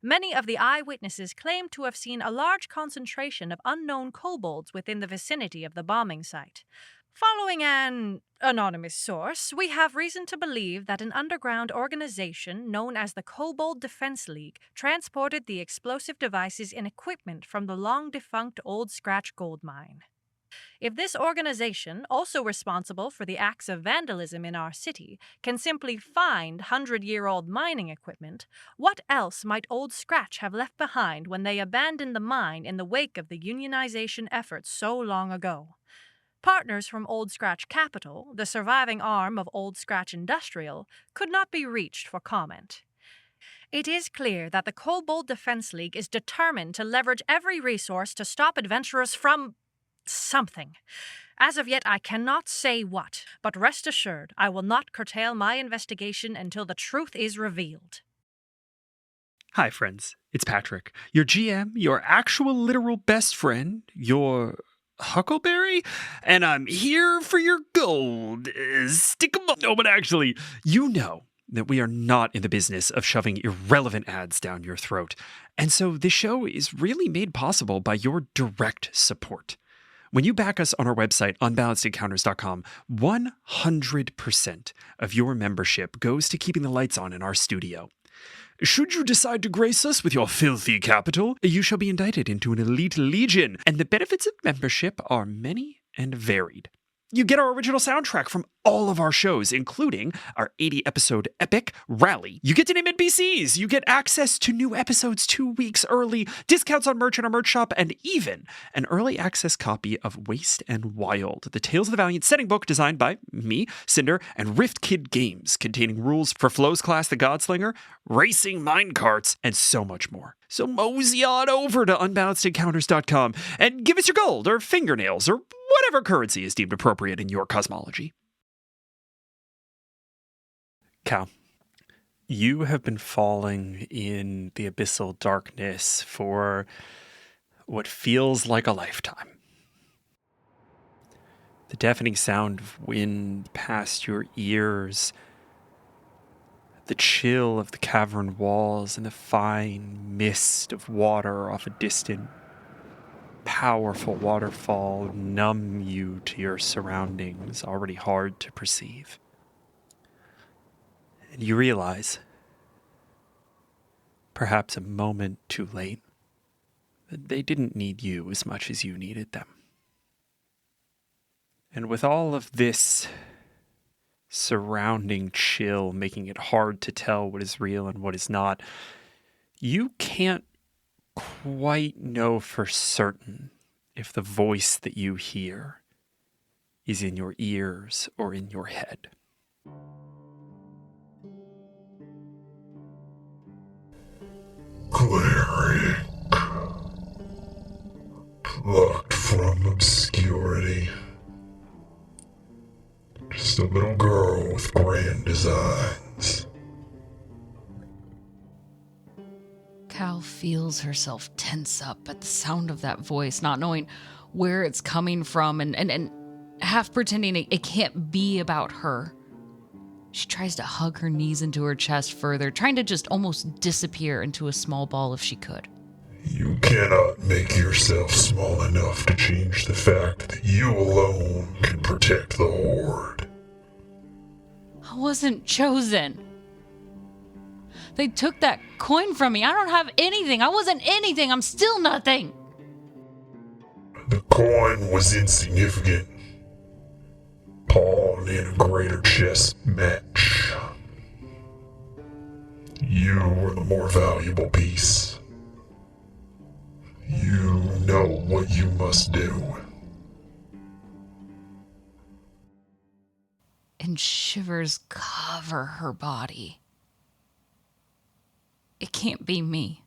Many of the eyewitnesses claim to have seen a large concentration of unknown kobolds within the vicinity of the bombing site. Following an anonymous source, we have reason to believe that an underground organization known as the Kobold Defense League transported the explosive devices and equipment from the long-defunct Old Scratch gold mine. If this organization, also responsible for the acts of vandalism in our city, can simply find 100-year-old mining equipment, what else might Old Scratch have left behind when they abandoned the mine in the wake of the unionization efforts so long ago? Partners from Old Scratch Capital, the surviving arm of Old Scratch Industrial, could not be reached for comment. It is clear that the Kobold Defense League is determined to leverage every resource to stop adventurers from something. As of yet, I cannot say what, but rest assured, I will not curtail my investigation until the truth is revealed. Hi, friends. It's Patrick, your GM, your actual literal best friend, your Huckleberry, and I'm here for your gold. Stick 'em up. No, but actually, you know that we are not in the business of shoving irrelevant ads down your throat. And so this show is really made possible by your direct support. When you back us on our website, unbalancedencounters.com, 100% of your membership goes to keeping the lights on in our studio. Should you decide to grace us with your filthy capital, you shall be indicted into an elite legion, and the benefits of membership are many and varied. You get our original soundtrack from all of our shows, including our 80-episode epic Rally. You get to name NPCs. You get access to new episodes 2 weeks early, discounts on merch in our merch shop, and even an early access copy of Waste and Wild, the Tales of the Valiant setting book designed by me, Cinder, and Rift Kid Games, containing rules for Flo's class, the Godslinger, racing minecarts, and so much more. So mosey on over to unbalancedencounters.com and give us your gold or fingernails or whatever currency is deemed appropriate in your cosmology. Cal, you have been falling in the abyssal darkness for what feels like a lifetime. The deafening sound of wind past your ears, the chill of the cavern walls, and the fine mist of water off a distant, powerful waterfall numb you to your surroundings, already hard to perceive. And you realize, perhaps a moment too late, that they didn't need you as much as you needed them. And with all of this surrounding chill making it hard to tell what is real and what is not, you can't quite know for certain if the voice that you hear is in your ears or in your head. Cleric. a little girl with grand designs. Cal feels herself tense up at the sound of that voice, not knowing where it's coming from and half pretending it can't be about her. She tries to hug her knees into her chest further, trying to just almost disappear into a small ball if she could. You cannot make yourself small enough to change the fact that you alone can protect the Horde. I wasn't chosen. They took that coin from me. I don't have anything. I wasn't anything. I'm still nothing. The coin was insignificant. Pawn in a greater chess match. You were the more valuable piece. You know what you must do. And shivers cover her body. It can't be me.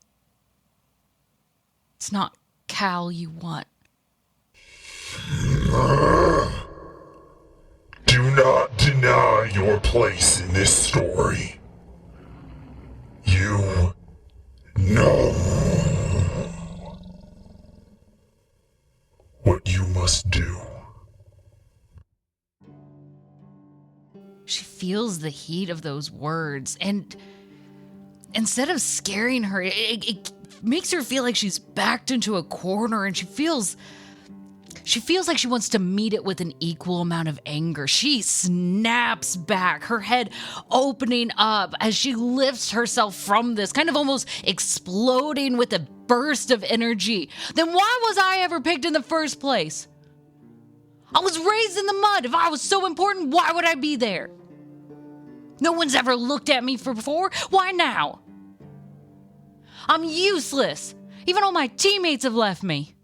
It's not Cal you want. Do not deny your place in this story. You know what you must do. She feels the heat of those words, and instead of scaring her, it makes her feel like she's backed into a corner, and she feels like she wants to meet it with an equal amount of anger. She snaps back, her head opening up as she lifts herself from this, kind of almost exploding with a burst of energy. Then why was I ever picked in the first place? I was raised in the mud. If I was so important, why would I be there? No one's ever looked at me before. Why now? I'm useless. Even all my teammates have left me.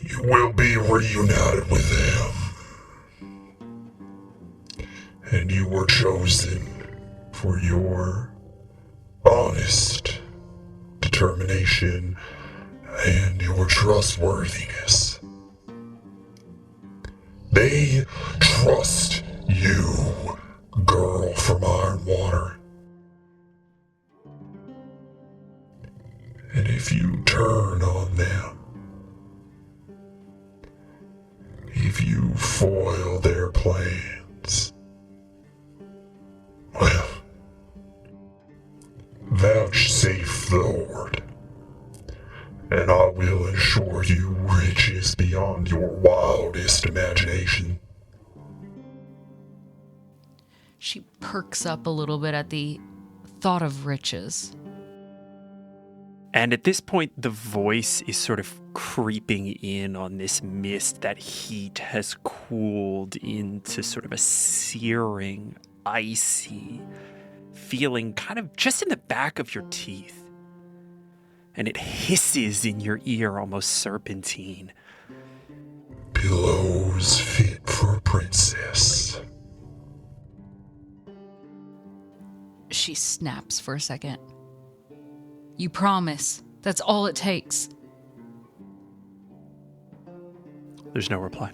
You will be reunited with them. And you were chosen for your honest determination and your trustworthiness. They trust you, girl from Ironwater. And if you turn on them, if you foil their plans, well, vouchsafe the Horde, and I will ensure you riches beyond your wildest imagination. She perks up a little bit at the thought of riches. And at this point, the voice is sort of creeping in on this mist. That heat has cooled into sort of a searing, icy feeling kind of just in the back of your teeth. And it hisses in your ear, almost serpentine. Pillows fit for a princess. She snaps for a second. You promise. That's all it takes. There's no reply.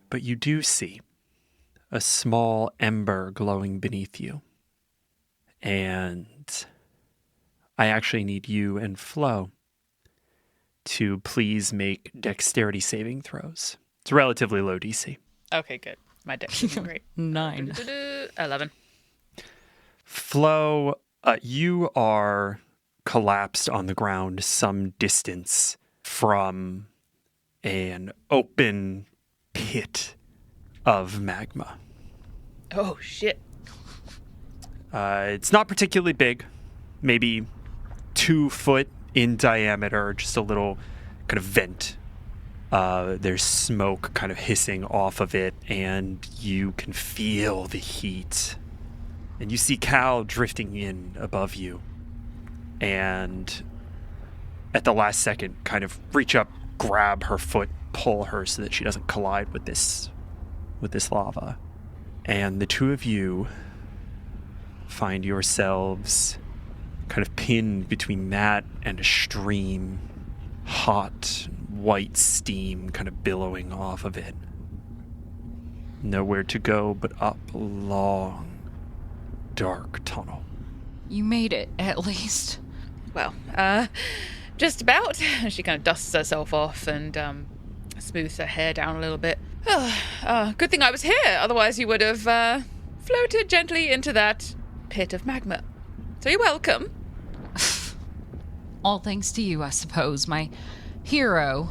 But you do see a small ember glowing beneath you. And I actually need you and Flo to please make dexterity saving throws. It's a relatively low DC. Okay, good. My dex is great. 9. 11. Flo, you are collapsed on the ground some distance from an open pit of magma. Oh, shit. It's not particularly big, maybe 2 foot in diameter, just a little kind of vent. There's smoke kind of hissing off of it, and you can feel the heat. And you see Cal drifting in above you, and at the last second kind of reach up, grab her foot, pull her so that she doesn't collide with this lava. And the two of you find yourselves kind of pinned between that and a stream, hot, white steam kind of billowing off of it. Nowhere to go but up a long, dark tunnel. You made it, at least. Well, just about. She kind of dusts herself off and smooths her hair down a little bit. Good thing I was here, otherwise you would have floated gently into that pit of magma. So you're welcome. All thanks to you, I suppose, my hero.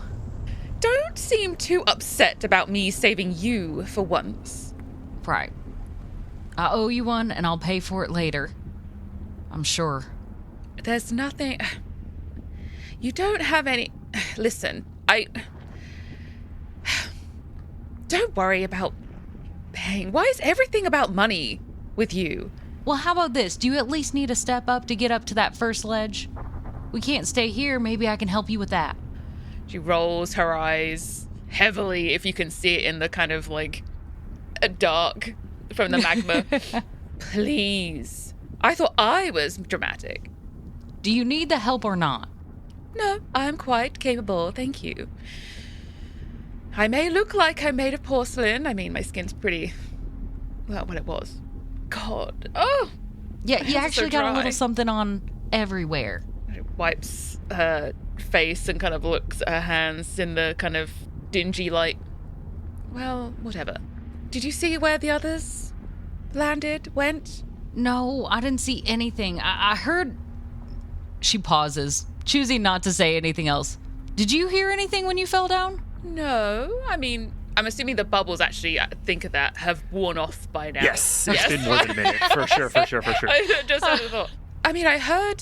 Don't seem too upset about me saving you for once. Right. I owe you one, and I'll pay for it later. I'm sure. There's nothing... You don't have any... Listen, Don't worry about paying. Why is everything about money with you? Well, how about this? Do you at least need a step up to get up to that first ledge? We can't stay here. Maybe I can help you with that. She rolls her eyes heavily, if you can see it in the kind of like a dark from the magma. Please. I thought I was dramatic. Do you need the help or not? No, I'm quite capable, thank you. I may look like I'm made of porcelain. I mean, my skin's pretty... Well, what it was. God. Oh! Yeah, you hands are actually so got a little dry. something on everywhere. She wipes her face and kind of looks at her hands in the kind of dingy light. Well, whatever. Did you see where the others went? No, I didn't see anything. I heard... She pauses, choosing not to say anything else. Did you hear anything when you fell down? No, I mean, I'm assuming the bubbles actually, think of that, have worn off by now. Yes, it's been more than a minute. For sure. I just had a thought. I mean, I heard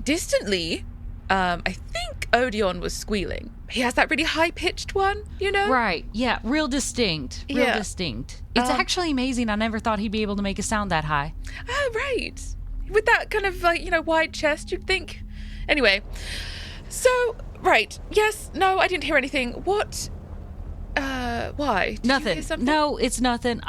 distantly, I think Odion was squealing. He has that really high-pitched one, you know? Right, yeah, real distinct. Distinct. It's actually amazing. I never thought he'd be able to make a sound that high. Oh, right. With that kind of, like, wide chest, you'd think. Anyway, so, right. Yes, no, I didn't hear anything. What? Why? Did Nothing. You hear something? No, it's nothing.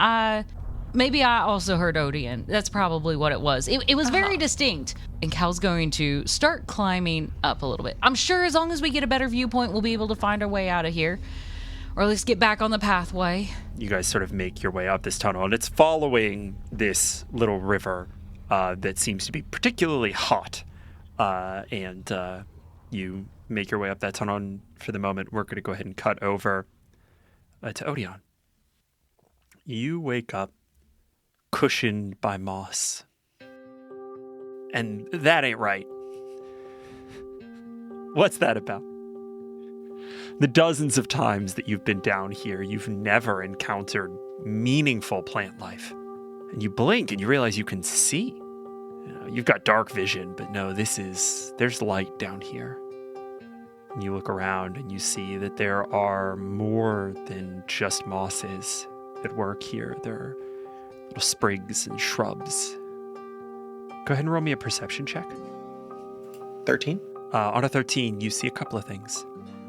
Maybe I also heard Odion. That's probably what it was. It was very distinct. And Cal's going to start climbing up a little bit. I'm sure as long as we get a better viewpoint, we'll be able to find our way out of here. Or at least get back on the pathway. You guys sort of make your way up this tunnel, and it's following this little river that seems to be particularly hot. And you make your way up that tunnel, and for the moment, we're going to go ahead and cut over to Odion. You wake up cushioned by moss. And that ain't right. What's that about? The dozens of times that you've been down here, you've never encountered meaningful plant life. And you blink and you realize you can see. You've got dark vision, but no, there's light down here. And you look around and you see that there are more than just mosses at work here. There are little sprigs and shrubs. Go ahead and roll me a perception check. 13? On a 13, you see a couple of things.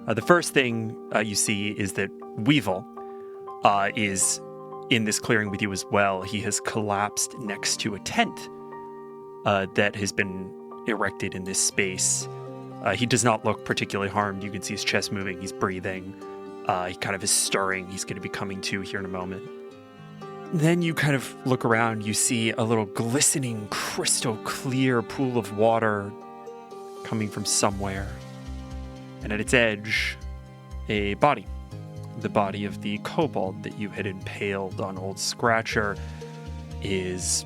The first thing you see is that Weevil is in this clearing with you as well. He has collapsed next to a tent that has been erected in this space. He does not look particularly harmed. You can see his chest moving. He's breathing. He kind of is stirring. He's going to be coming to here in a moment. Then you kind of look around. You see a little glistening, crystal clear pool of water coming from somewhere. And at its edge, a body. The body of the kobold that you had impaled on Old Scratcher is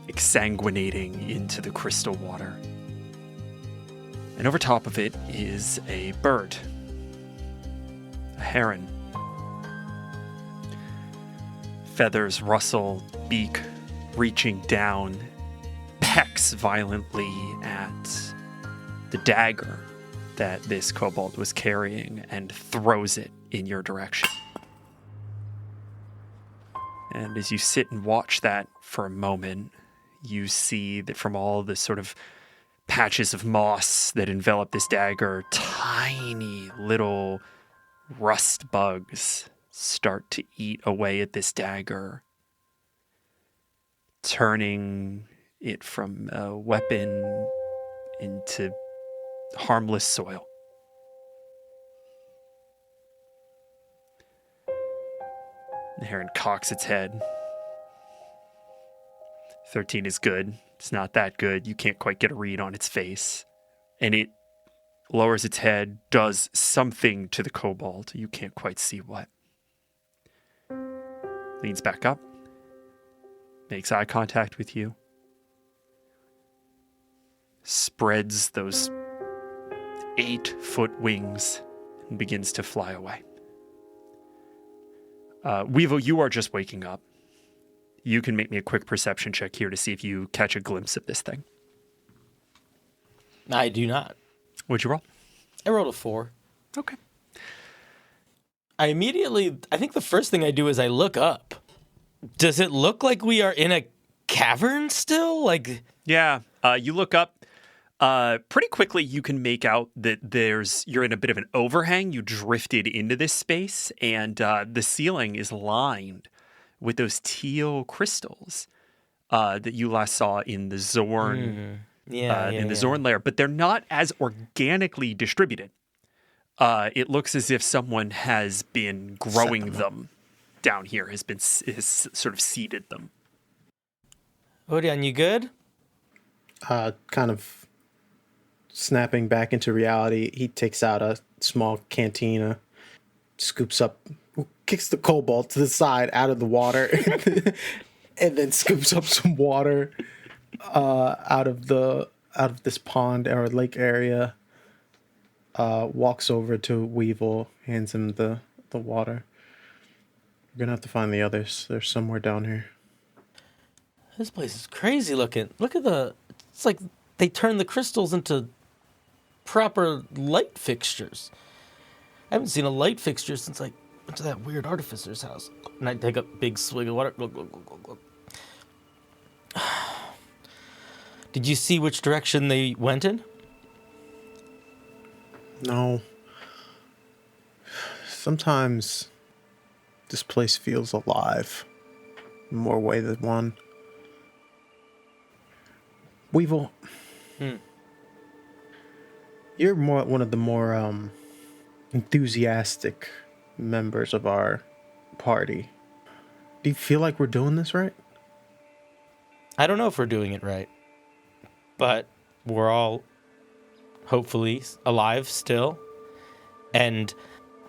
exsanguinating into the crystal water. And over top of it is a bird. A heron. Feathers rustle, beak reaching down, pecks violently at the dagger that this kobold was carrying and throws it in your direction. And as you sit and watch that for a moment, you see that from all the sort of patches of moss that envelop this dagger, tiny little rust bugs start to eat away at this dagger, turning it from a weapon into harmless soil. The heron cocks its head. 13 is good. It's not that good. You can't quite get a read on its face. And it lowers its head, does something to the kobold. You can't quite see what. Leans back up. Makes eye contact with you. Spreads those 8-foot wings and begins to fly away. Weevil, you are just waking up. You can make me a quick perception check here to see if you catch a glimpse of this thing. I do not. What'd you roll? I rolled a 4. Okay. I think the first thing I do is I look up. Does it look like we are in a cavern still? Yeah, you look up. Pretty quickly, you can make out that you're in a bit of an overhang. You drifted into this space, and the ceiling is lined with those teal crystals that you last saw in the Zorn, Zorn lair. But they're not as organically distributed. It looks as if someone has been growing them down here, has sort of seeded them. Odion, you good? Kind of snapping back into reality, he takes out a small cantina, scoops up, kicks the kobold to the side out of the water, and then scoops up some water out of this pond or lake area. Walks over to Weevil, hands him the water. We're gonna have to find the others. They're somewhere down here. This place is crazy looking. Look at it's like they turned the crystals into proper light fixtures. I haven't seen a light fixture since I went to that weird artificer's house. And I take a big swig of water. Glug, glug, glug, glug, glug. Did you see which direction they went in? No. Sometimes this place feels alive in more way than one. Weevil, you're one of the more enthusiastic members of our party. Do you feel like we're doing this right? I don't know if we're doing it right, but we're all hopefully alive still, and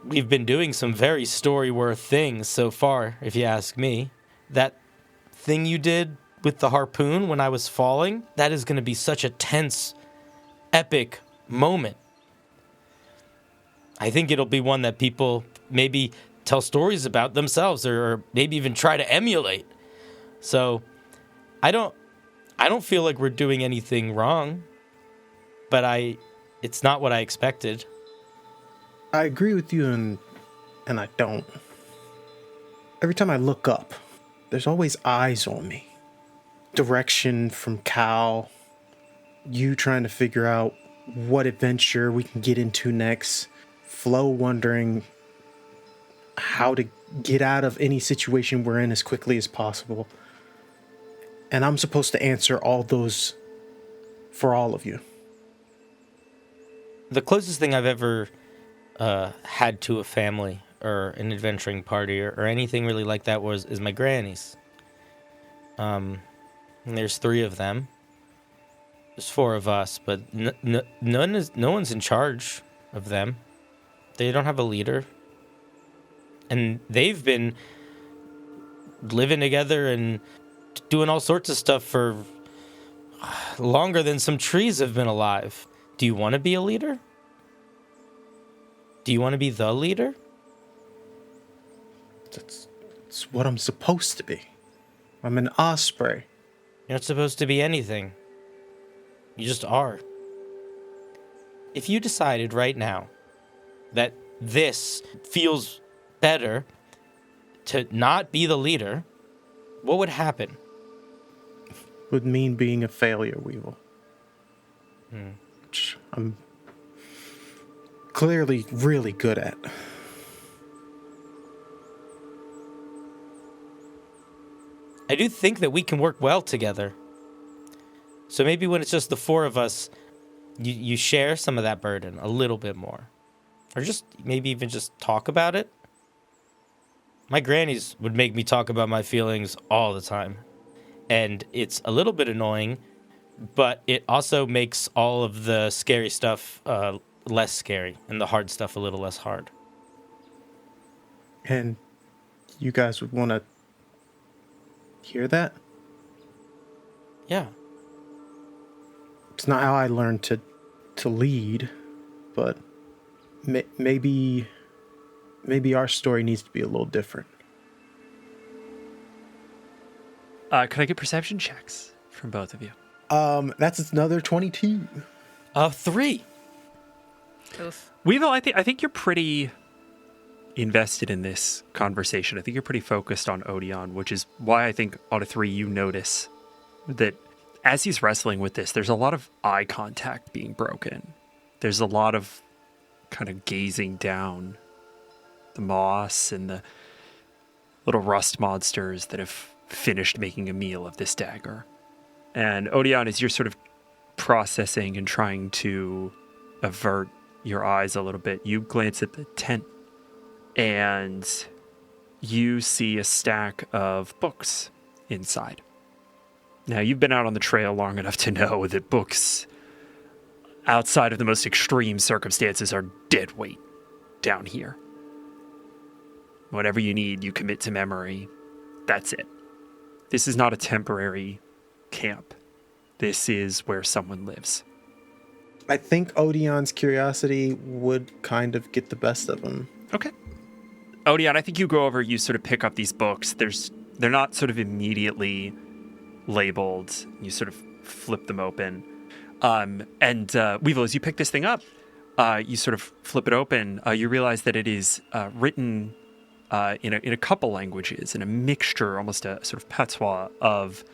we've been doing some very story-worth things so far, if you ask me. That thing you did with the harpoon when I was falling, that is going to be such a tense, epic moment. I think it'll be one that people maybe tell stories about themselves or maybe even try to emulate. So I don't feel like we're doing anything wrong, but it's not what I expected. I agree with you and I don't. Every time I look up, there's always eyes on me. Direction from Cal, you trying to figure out what adventure we can get into next, Flo wondering how to get out of any situation we're in as quickly as possible. And I'm supposed to answer all those for all of you. The closest thing I've ever had to a family or an adventuring party or anything really like that is my granny's. And there's 3 of them. There's 4 of us, but no one's in charge of them. They don't have a leader. And they've been living together and doing all sorts of stuff for longer than some trees have been alive. Do you want to be a leader? Do you want to be the leader? That's what I'm supposed to be. I'm an osprey. You're not supposed to be anything. You just are. If you decided right now that this feels better to not be the leader, what would happen? Would mean being a failure, Weevil. Which I'm clearly really good at. I do think that we can work well together. So maybe when it's just the 4 of us, you share some of that burden a little bit more. Or just maybe even just talk about it. My grannies would make me talk about my feelings all the time. And it's a little bit annoying, but it also makes all of the scary stuff less scary and the hard stuff a little less hard. And you guys would want to hear that? Yeah. It's not how I learned to lead, but maybe our story needs to be a little different. Could I get perception checks from both of you? That's another 22. 3. Oof. Weevil, I think you're pretty invested in this conversation. I think you're pretty focused on Odion, which is why I think out of 3 you notice that as he's wrestling with this, there's a lot of eye contact being broken. There's a lot of kind of gazing down the moss and the little rust monsters that have finished making a meal of this dagger. And Odion, as you're sort of processing and trying to avert your eyes a little bit, you glance at the tent and you see a stack of books inside. Now, you've been out on the trail long enough to know that books, outside of the most extreme circumstances, are dead weight down here. Whatever you need, you commit to memory. That's it. This is not a temporary camp. This is where someone lives. I think Odion's curiosity would kind of get the best of him. Okay. Odion, I think you go over, you sort of pick up these books. They're not sort of immediately labeled. You sort of flip them open. Weevil, as you pick this thing up, you sort of flip it open. You realize that it is written in a couple languages, in a mixture, almost a sort of patois of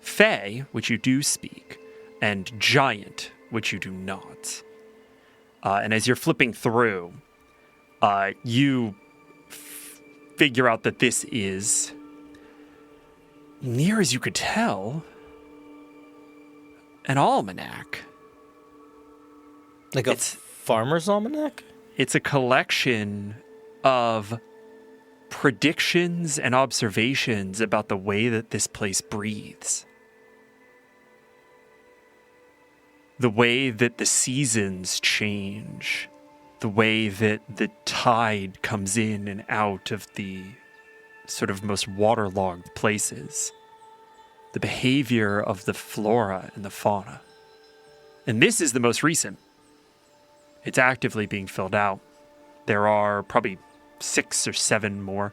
Fae, which you do speak, and Giant, which you do not. And as you're flipping through, you figure out that this is, near as you could tell, an almanac. Like a farmer's almanac? It's a collection of predictions and observations about the way that this place breathes. The way that the seasons change. The way that the tide comes in and out of the sort of most waterlogged places. The behavior of the flora and the fauna. And this is the most recent. It's actively being filled out. There are probably 6 or 7 more.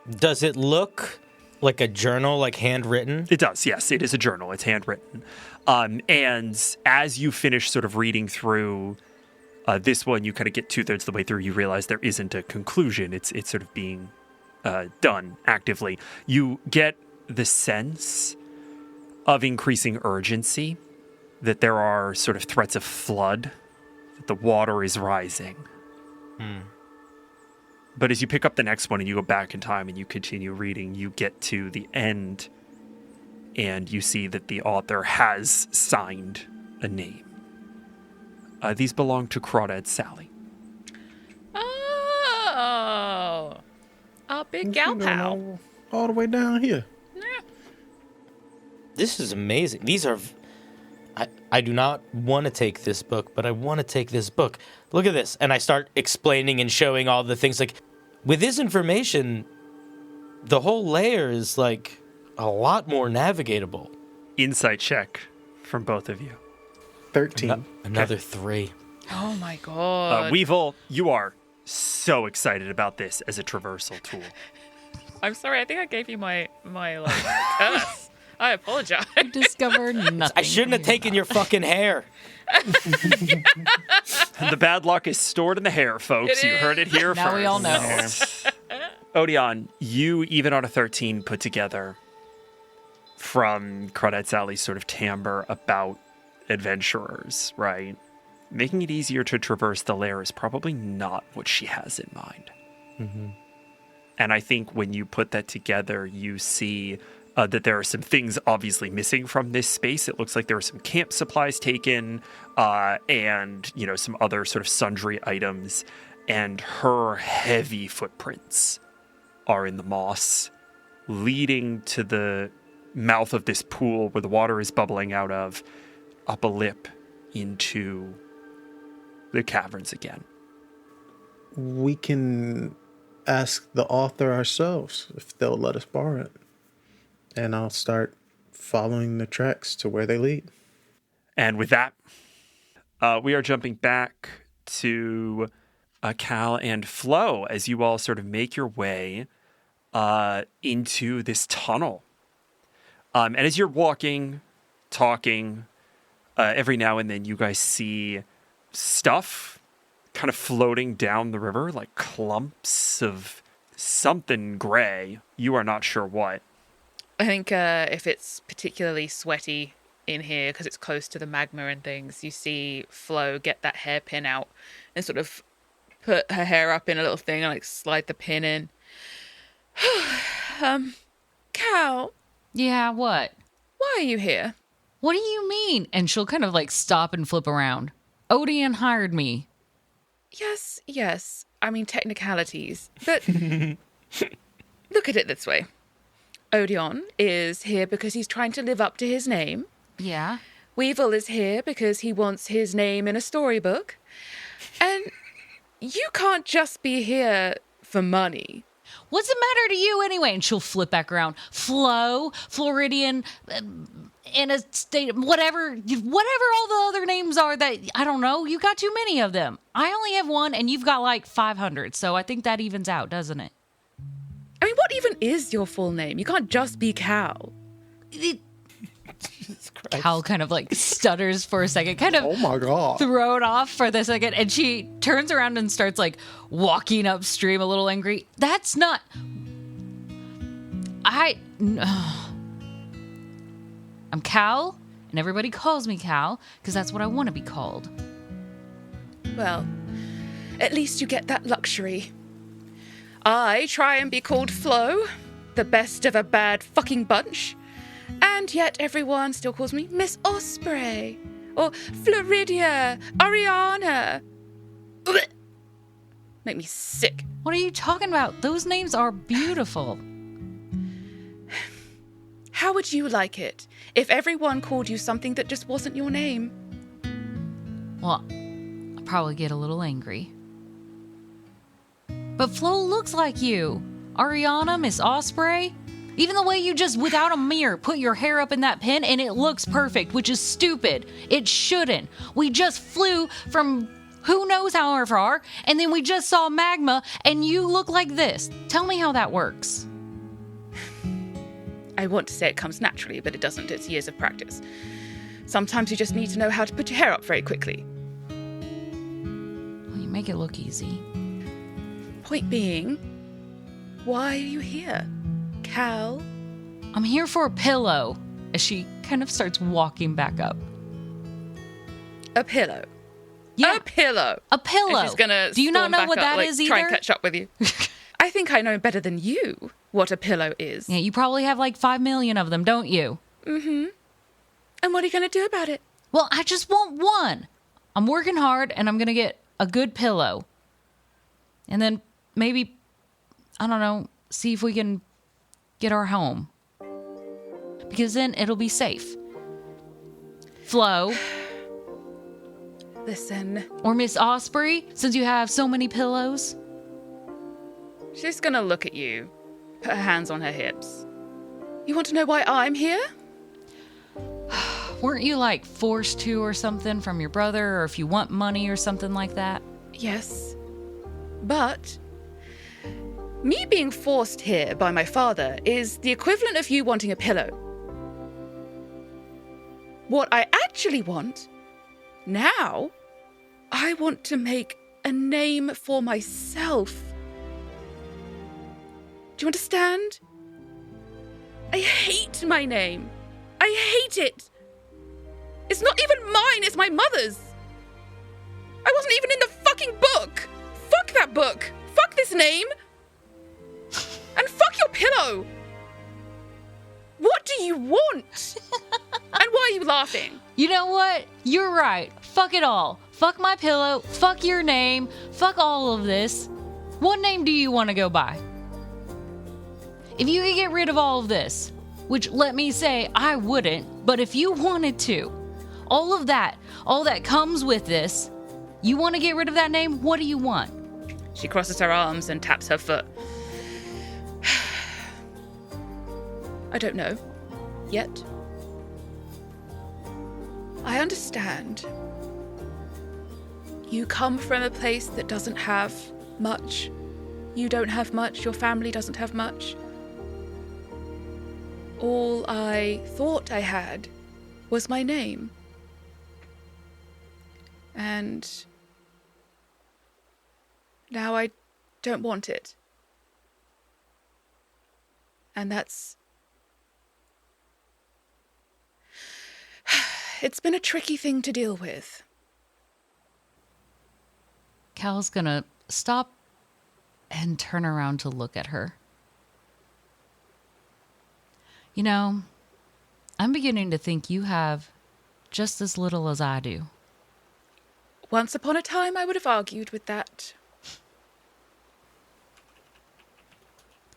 Does it look like a journal, like handwritten? It does, yes. It is a journal. It's handwritten. And as you finish sort of reading through this one, you kind of get 2/3 of the way through, you realize there isn't a conclusion. It's sort of being done actively. You get the sense of increasing urgency, that there are sort of threats of flood, that the water is rising. But as you pick up the next one and you go back in time and you continue reading, you get to the end and you see that the author has signed a name. These belong to Crawdad Sally. Oh, our big gal pal. All the way down here. This is amazing. These are... I do not want to take this book, but I want to take this book. Look at this. And I start explaining and showing all the things. Like, with this information, the whole layer is, like, a lot more navigatable. Insight check from both of you. 13. Another 3. Oh my god. Weevil, you are so excited about this as a traversal tool. I'm sorry, I think I gave you my curse. I apologize. Discover nothing. I shouldn't have taken your fucking hair. The bad luck is stored in the hair, folks. You heard it here first. Now we all know. Odion, you, even on a 13, put together from Crawdad Sally's sort of timbre about adventurers, right? Making it easier to traverse the lair is probably not what she has in mind. Mm-hmm. And I think when you put that together, you see that there are some things obviously missing from this space. It looks like there were some camp supplies taken and, you know, some other sort of sundry items, and her heavy footprints are in the moss, leading to the mouth of this pool where the water is bubbling out of, up a lip into the caverns again. We can ask the author ourselves if they'll let us borrow it. And I'll start following the tracks to where they lead. And with that, we are jumping back to Cal and Flo as you all sort of make your way into this tunnel. And as you're walking, talking, every now and then you guys see stuff kind of floating down the river, like clumps of something gray. You are not sure what. I think if it's particularly sweaty in here because it's close to the magma and things, you see Flo get that hairpin out and sort of put her hair up in a little thing and like slide the pin in. Cal, Yeah, what? why are you here? What do you mean? And she'll kind of like stop and flip around. Odion hired me. Yes. I mean, technicalities. But look at it this way. Odion is here because he's trying to live up to his name. Yeah. Weevil is here because he wants his name in a storybook. And you can't just be here for money. What's the matter to you anyway? And she'll flip back around. Flo, Floridian, in a state, whatever all the other names are that, I don't know, you got too many of them. I only have one and you've got like 500. So I think that evens out, doesn't it? I mean, what even is your full name? You can't just be Cal. Cal kind of like stutters for a second, kind of Oh my God. thrown off for the second, and she turns around and starts like walking upstream a little angry. That's not... I'm Cal, and everybody calls me Cal, because that's what I want to be called. Well, at least you get that luxury. I try and be called Flo, the best of a bad fucking bunch. And yet everyone still calls me Miss Osprey, or Floridia, Arianna. Blech. Make me sick. What are you talking about? Those names are beautiful. How would you like it if everyone called you something that just wasn't your name? Well, I'll probably get a little angry. But Flo looks like you. Arianna, Miss Osprey. Even the way you just, without a mirror, put your hair up in that pin and it looks perfect, which is stupid. It shouldn't. We just flew from who knows how far, and then we just saw magma, and you look like this. Tell me how that works. I want to say it comes naturally, but it doesn't. It's years of practice. Sometimes you just need to know how to put your hair up very quickly. Well, you make it look easy. Point being, why are you here? Cal? I'm here for a pillow, as she kind of starts walking back up. A pillow. Yeah, A pillow. a pillow. And she's gonna Do you not storm know back what up, that like, is either? Try and catch up with you. I think I know better than you what a pillow is. Yeah, you probably have like 5 million of them, don't you? Mm-hmm. And what are you going to do about it? Well, I just want one. I'm working hard, and I'm going to get a good pillow. And then maybe, I don't know, see if we can get our home. Because then it'll be safe. Flo. Listen. Or Miss Osprey, since you have so many pillows. She's going to look at you, put her hands on her hips. You want to know why I'm here? Weren't you like forced to or something from your brother, or if you want money or something like that? Yes. But me being forced here by my father is the equivalent of you wanting a pillow. What I actually want now, I want to make a name for myself. Do you understand? I hate my name. I hate it. It's not even mine, it's my mother's. I wasn't even in the fucking book. Fuck that book. Fuck this name. And fuck your pillow. What do you want? And why are you laughing? You know what? You're right. Fuck it all. Fuck my pillow. Fuck your name. Fuck all of this. What name do you want to go by? if you could get rid of all of this, which let me say I wouldn't, but if you wanted to, all that comes with this, you want to get rid of that name? What do you want? She crosses her arms and taps her foot. I don't know. Yet. I understand. You come from a place that doesn't have much. You don't have much. Your family doesn't have much. All I thought I had was my name. And now I don't want it. And that's... It's been a tricky thing to deal with. Cal's gonna stop and turn around to look at her. You know, I'm beginning to think you have just as little as I do. Once upon a time, I would have argued with that.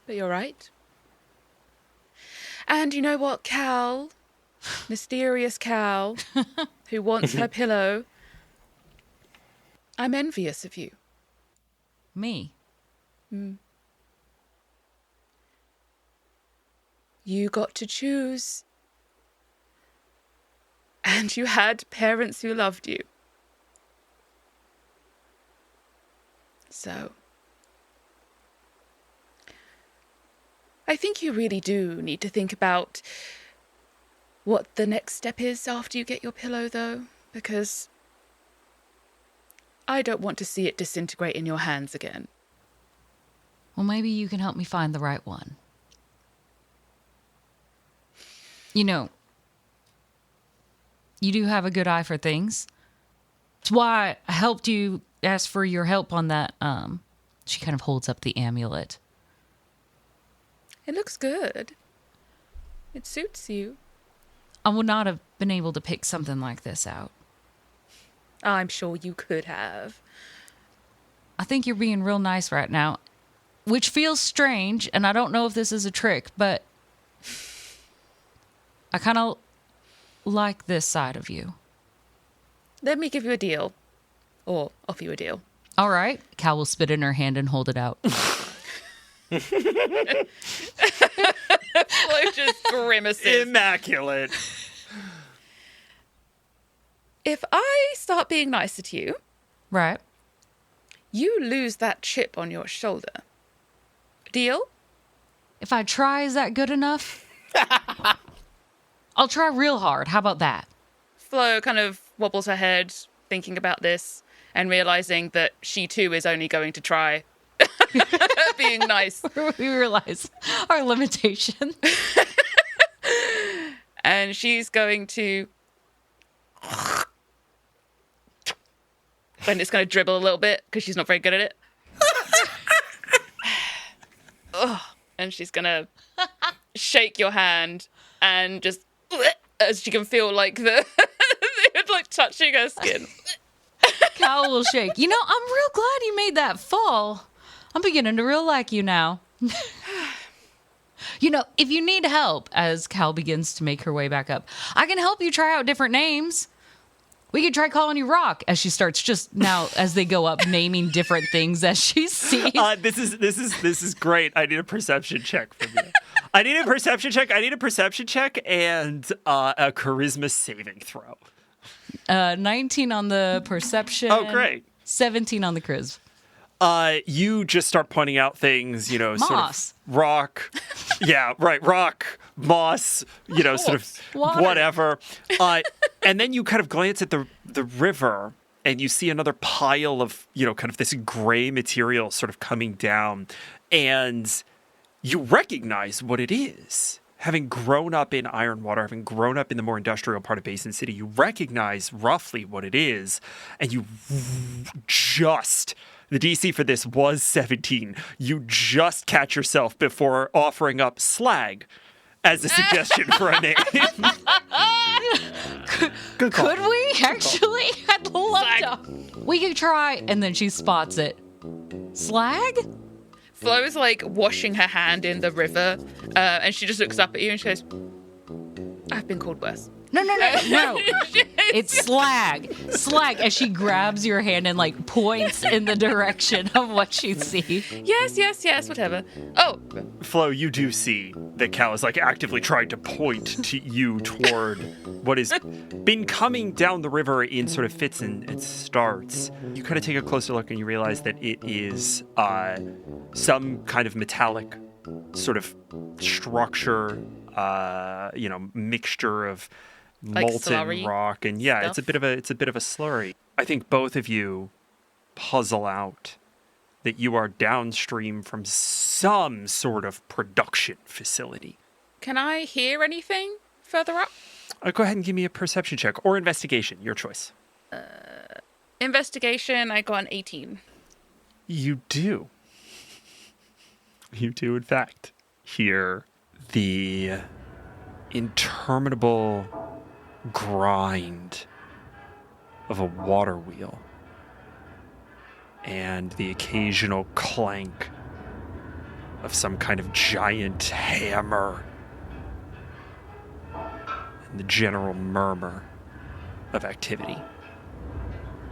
But you're right. And you know what, Cal? Mysterious Cal, who wants her pillow. I'm envious of you. Me? You got to choose. And you had parents who loved you. So, I think you really do need to think about what the next step is after you get your pillow, though, because I don't want to see it disintegrate in your hands again. Well, maybe you can help me find the right one. You know, you do have a good eye for things. It's why I helped you ask for your help on that. She kind of holds up the amulet. It looks good. It suits you. I would not have been able to pick something like this out. I'm sure you could have. I think you're being real nice right now, which feels strange, and I don't know if this is a trick, but I kind of like this side of you. Let me give you a deal. Or offer you a deal. All right. Cal will spit in her hand and hold it out. Flo just grimaces. Immaculate. If I start being nicer to you, Right. you lose that chip on your shoulder. Deal? If I try, is that good enough? I'll try real hard. How about that? Flo kind of wobbles her head, thinking about this, and realizing that she too is only going to try being nice. We realize our limitation. And she's going to... and it's going to dribble a little bit, because she's not very good at it. Ugh. And she's going to shake your hand, and just... as she can feel like the... it's like touching her skin. Cal will shake. You know, I'm real glad you made that fall. I'm beginning to real like you now. You know, if you need help, as Cal begins to make her way back up, I can help you try out different names. We could try calling you Rock, as she starts just now, as they go up, naming different things as she sees. This is great. I need a perception check from you. I need a perception check and a charisma saving throw. 19 on the perception. Oh, great. 17 on the charisma. You just start pointing out things, you know, Moss. sort of rock. Yeah, right. Rock, moss, you know, sort of Water. whatever. And then you kind of glance at the river and you see another pile of, you know, kind of this gray material sort of coming down. And you recognize what it is. Having grown up in Ironwater, having grown up in the more industrial part of Basin City, you recognize roughly what it is. And you just... The DC for this was 17. You just catch yourself before offering up slag as a suggestion for a name. Good call. Could we actually? I'd love to. We could try, and then she spots it. Slag? Flo is like washing her hand in the river, and she just looks up at you and she goes, I've been called worse. No. It's slag. Slag. As she grabs your hand and like points in the direction of what she sees. Yes, whatever. Oh. Flo, you do see that Cal is like actively trying to point to you toward what has been coming down the river in sort of fits and starts. You kind of take a closer look and you realize that it is some kind of metallic sort of structure, mixture of Like molten slurry rock, and yeah, stuff? it's a bit of a slurry. I think both of you puzzle out that you are downstream from some sort of production facility. Can I hear anything further up? Go ahead and give me a perception check or investigation, your choice. Investigation, I got an 18. You do. You do, in fact, hear the interminable grind of a water wheel and the occasional clank of some kind of giant hammer and the general murmur of activity.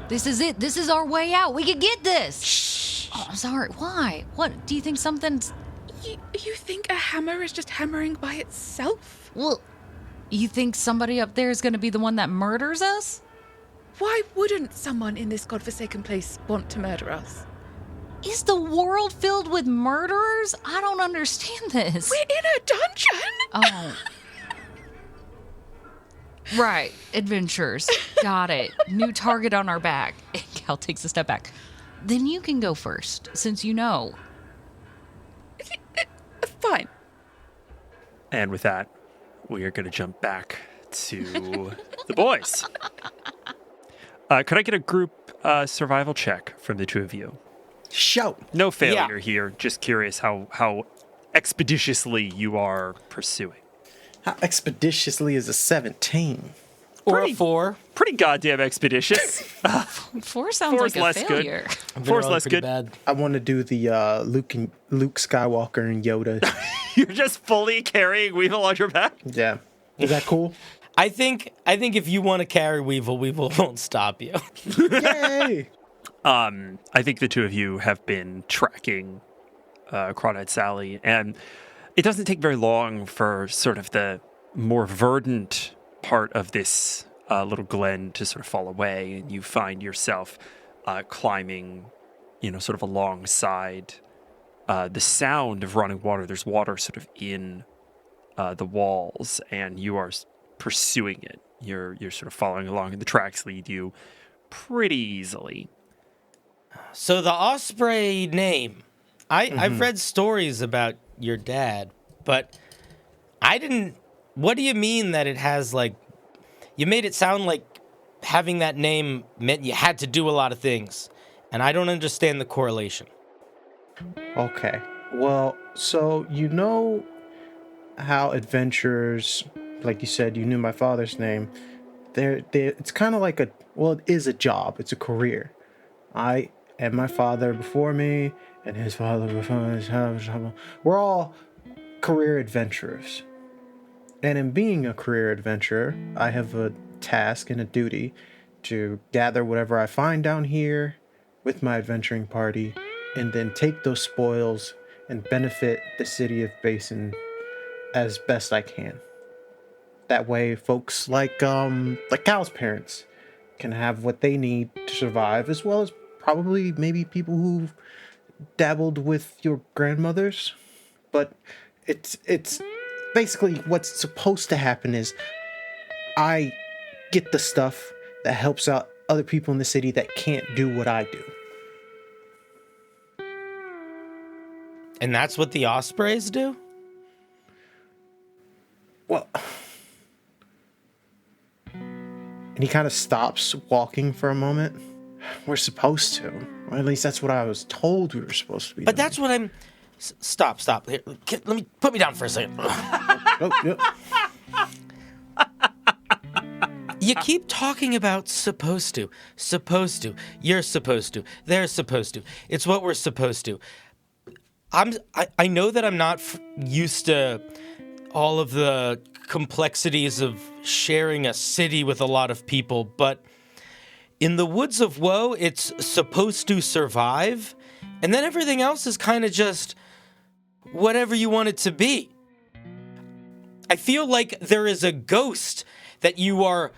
This is it. This is our way out. We can get this. Shh. Oh, I'm sorry. Why? What? Do you think something's... You think a hammer is just hammering by itself? Well, you think somebody up there is going to be the one that murders us? Why wouldn't someone in this godforsaken place want to murder us? Is the world filled with murderers? I don't understand this. We're in a dungeon! Oh. Right. Adventurers. Got it. New target on our back. Cal takes a step back. Then you can go first, since you know. Fine. And with that, we are going to jump back to the boys. Could I get a group survival check from the two of you? Shout. No failure here. Just curious how expeditiously you are pursuing. How expeditiously is a 17? Or a 4. Pretty goddamn expeditious. 4 sounds Four's like a less good. failure. Four's less good. Bad. I want to do the Luke Skywalker and Yoda. You're just fully carrying Weevil on your back? Yeah. Is that cool? I think if you want to carry Weevil, Weevil won't stop you. Yay! I think the two of you have been tracking Crawdad Sally, and it doesn't take very long for sort of the more verdant part of this little glen to sort of fall away, and you find yourself climbing, sort of alongside the sound of running water. There's water sort of in the walls, and you are pursuing it. You're sort of following along, and the tracks lead you pretty easily. So the Osprey name, I've read stories about your dad, but I didn't... What do you mean that it has, you made it sound like having that name meant you had to do a lot of things, and I don't understand the correlation. Okay. Well, so you know how adventurers, like you said, you knew my father's name. It's kind of like it is a job. It's a career. I and my father before me, and his father before his father. We're all career adventurers. And in being a career adventurer, I have a task and a duty to gather whatever I find down here with my adventuring party, and then take those spoils and benefit the city of Basin as best I can. That way, folks like Cal's parents can have what they need to survive, as well as probably maybe people who've dabbled with your grandmothers. But it's basically what's supposed to happen is I get the stuff that helps out other people in the city that can't do what I do. And that's what the Ospreys do? Well, and he kind of stops walking for a moment. We're supposed to. Or at least that's what I was told we were supposed to be But doing. that's what I'm... Stop. Here, put me down for a second. Oh, yep. You keep talking about supposed to, you're supposed to, they're supposed to. It's what we're supposed to. I know that I'm not used to all of the complexities of sharing a city with a lot of people, but in the Woods of Woe, it's supposed to survive, and then everything else is kind of just whatever you want it to be. I feel like there is a ghost that you are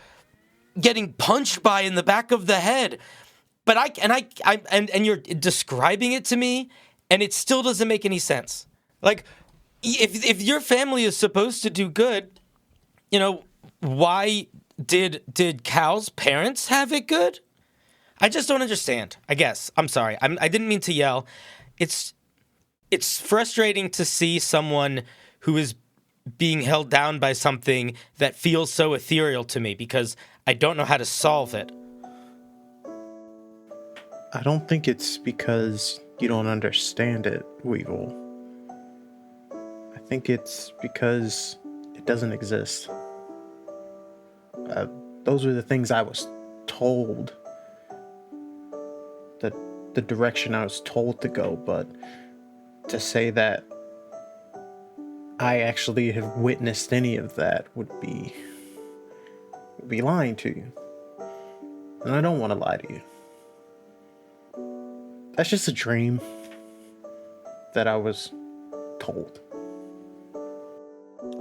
getting punched by in the back of the head, but you're describing it to me, and it still doesn't make any sense. Like, if your family is supposed to do good, why did Cal's parents have it good? I just don't understand, I guess. I'm sorry. I didn't mean to yell. It's frustrating to see someone who is being held down by something that feels so ethereal to me because I don't know how to solve it. I don't think it's because you don't understand it, Weevil. I think it's because it doesn't exist. Those are the things I was told. The direction I was told to go, but to say that I actually have witnessed any of that would be lying to you. And I don't want to lie to you. That's just a dream that I was told.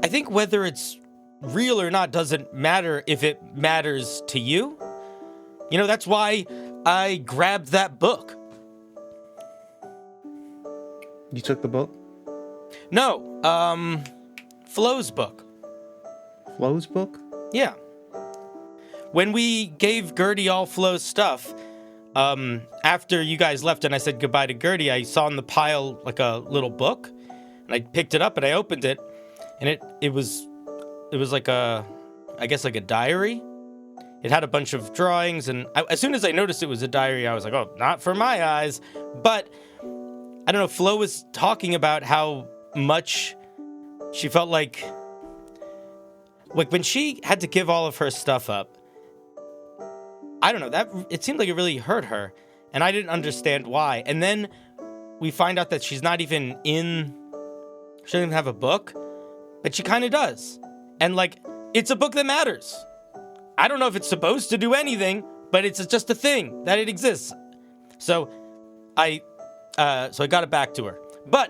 I think whether it's real or not doesn't matter if it matters to you. That's why I grabbed that book. You took the book? No, Flo's book. Flo's book? Yeah. When we gave Gertie all Flo's stuff, after you guys left and I said goodbye to Gertie, I saw in the pile like a little book, and I picked it up and I opened it, and it was like a diary. It had a bunch of drawings, and as soon as I noticed it was a diary, I was like, oh, not for my eyes. But I don't know, Flo was talking about how much she felt like when she had to give all of her stuff up, I don't know, it seemed like it really hurt her, and I didn't understand why. And then we find out that she doesn't even have a book, but she kind of does. And it's a book that matters. I don't know if it's supposed to do anything, but it's just a thing that it exists. So I got it back to her. But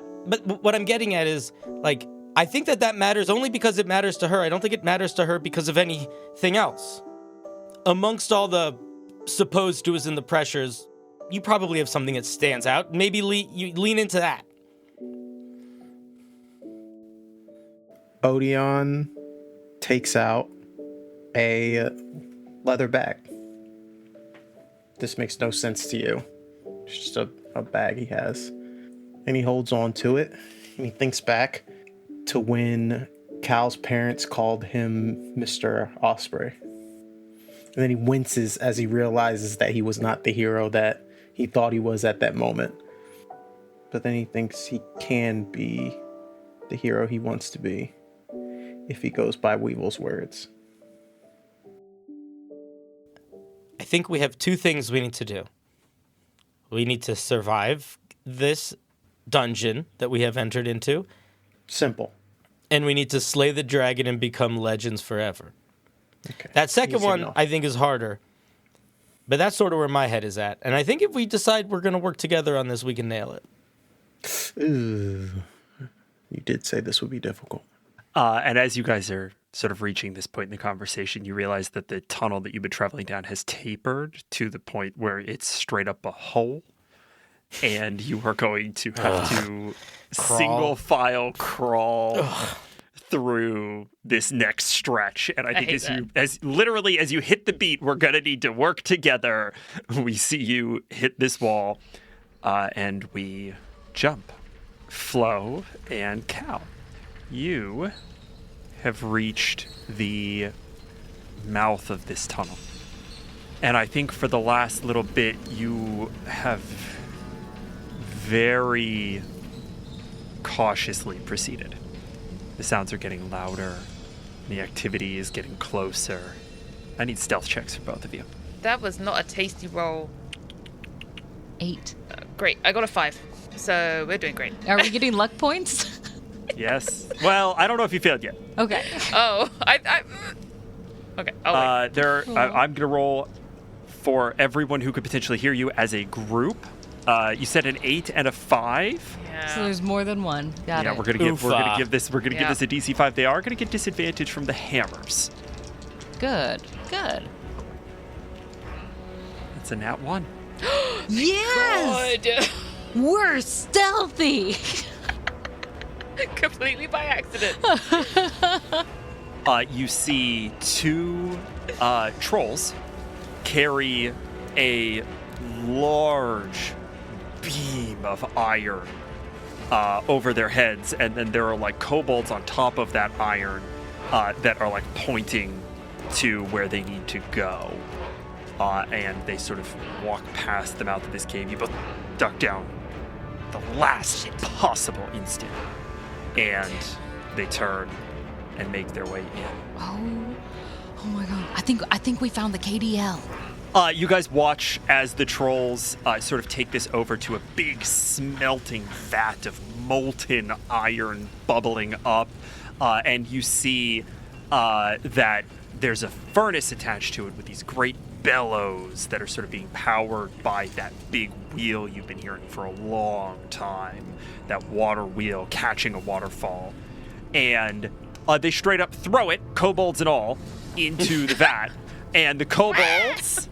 what I'm getting at is, I think that matters only because it matters to her. I don't think it matters to her because of anything else. Amongst all the supposed do's and the pressures, you probably have something that stands out. Maybe you lean into that. Odion takes out a leather bag. This makes no sense to you. It's just a bag he has. And he holds on to it, and he thinks back to when Cal's parents called him Mr. Osprey. And then he winces as he realizes that he was not the hero that he thought he was at that moment. But then he thinks he can be the hero he wants to be if he goes by Weevil's words. I think we have two things we need to do. We need to survive this dungeon that we have entered into. Simple. And we need to slay the dragon and become legends forever. Okay. That second one, enough. I think, is harder. But that's sort of where my head is at. And I think if we decide we're going to work together on this, we can nail it. Ooh. You did say this would be difficult. And as you guys are sort of reaching this point in the conversation, you realize that the tunnel that you've been traveling down has tapered to the point where it's straight up a hole. And you are going to have to single file crawl through this next stretch. And I think as you hit the beat, we're going to need to work together. We see you hit this wall and we jump. Flo and Cal, you have reached the mouth of this tunnel. And I think for the last little bit, you have very cautiously proceeded. The sounds are getting louder. The activity is getting closer. I need stealth checks for both of you. That was not a tasty roll. 8. Great, I got a 5. So we're doing great. Are we getting luck points? Yes. Well, I don't know if you failed yet. Okay. Oh, okay. Oh, wait. I'm gonna roll for everyone who could potentially hear you as a group. You said an 8 and a 5. Yeah. So there's more than one. Got it. We're gonna give this a DC 5. They are gonna get disadvantage from the hammers. Good. It's a nat 1. Yes! Good. We're stealthy! Completely by accident. You see 2 trolls carry a large beam of iron over their heads, and then there are like kobolds on top of that iron that are like pointing to where they need to go. And they sort of walk past the mouth of this cave. You both duck down the last possible instant, and they turn and make their way in. Oh my god. I think we found the KDL. You guys watch as the trolls sort of take this over to a big smelting vat of molten iron bubbling up, and you see that there's a furnace attached to it with these great bellows that are sort of being powered by that big wheel you've been hearing for a long time, that water wheel catching a waterfall. And they straight up throw it, kobolds and all, into the vat. And the kobolds,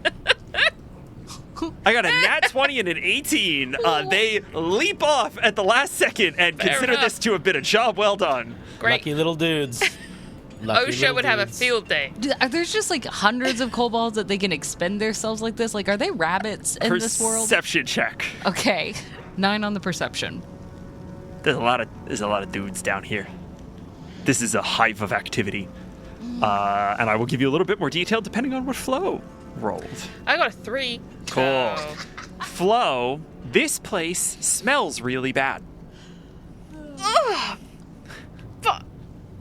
I got a nat 20 and an 18. They leap off at the last second and consider this to have been a job well done. Great. Lucky little dudes. OSHA would have a field day. Are there just like hundreds of kobolds that they can expend themselves like this? Like, are they rabbits in this world? Perception check. Okay. 9 on the perception. There's a lot of dudes down here. This is a hive of activity. And I will give you a little bit more detail depending on what Flo rolled. I got a 3. Cool. So... Flo, this place smells really bad.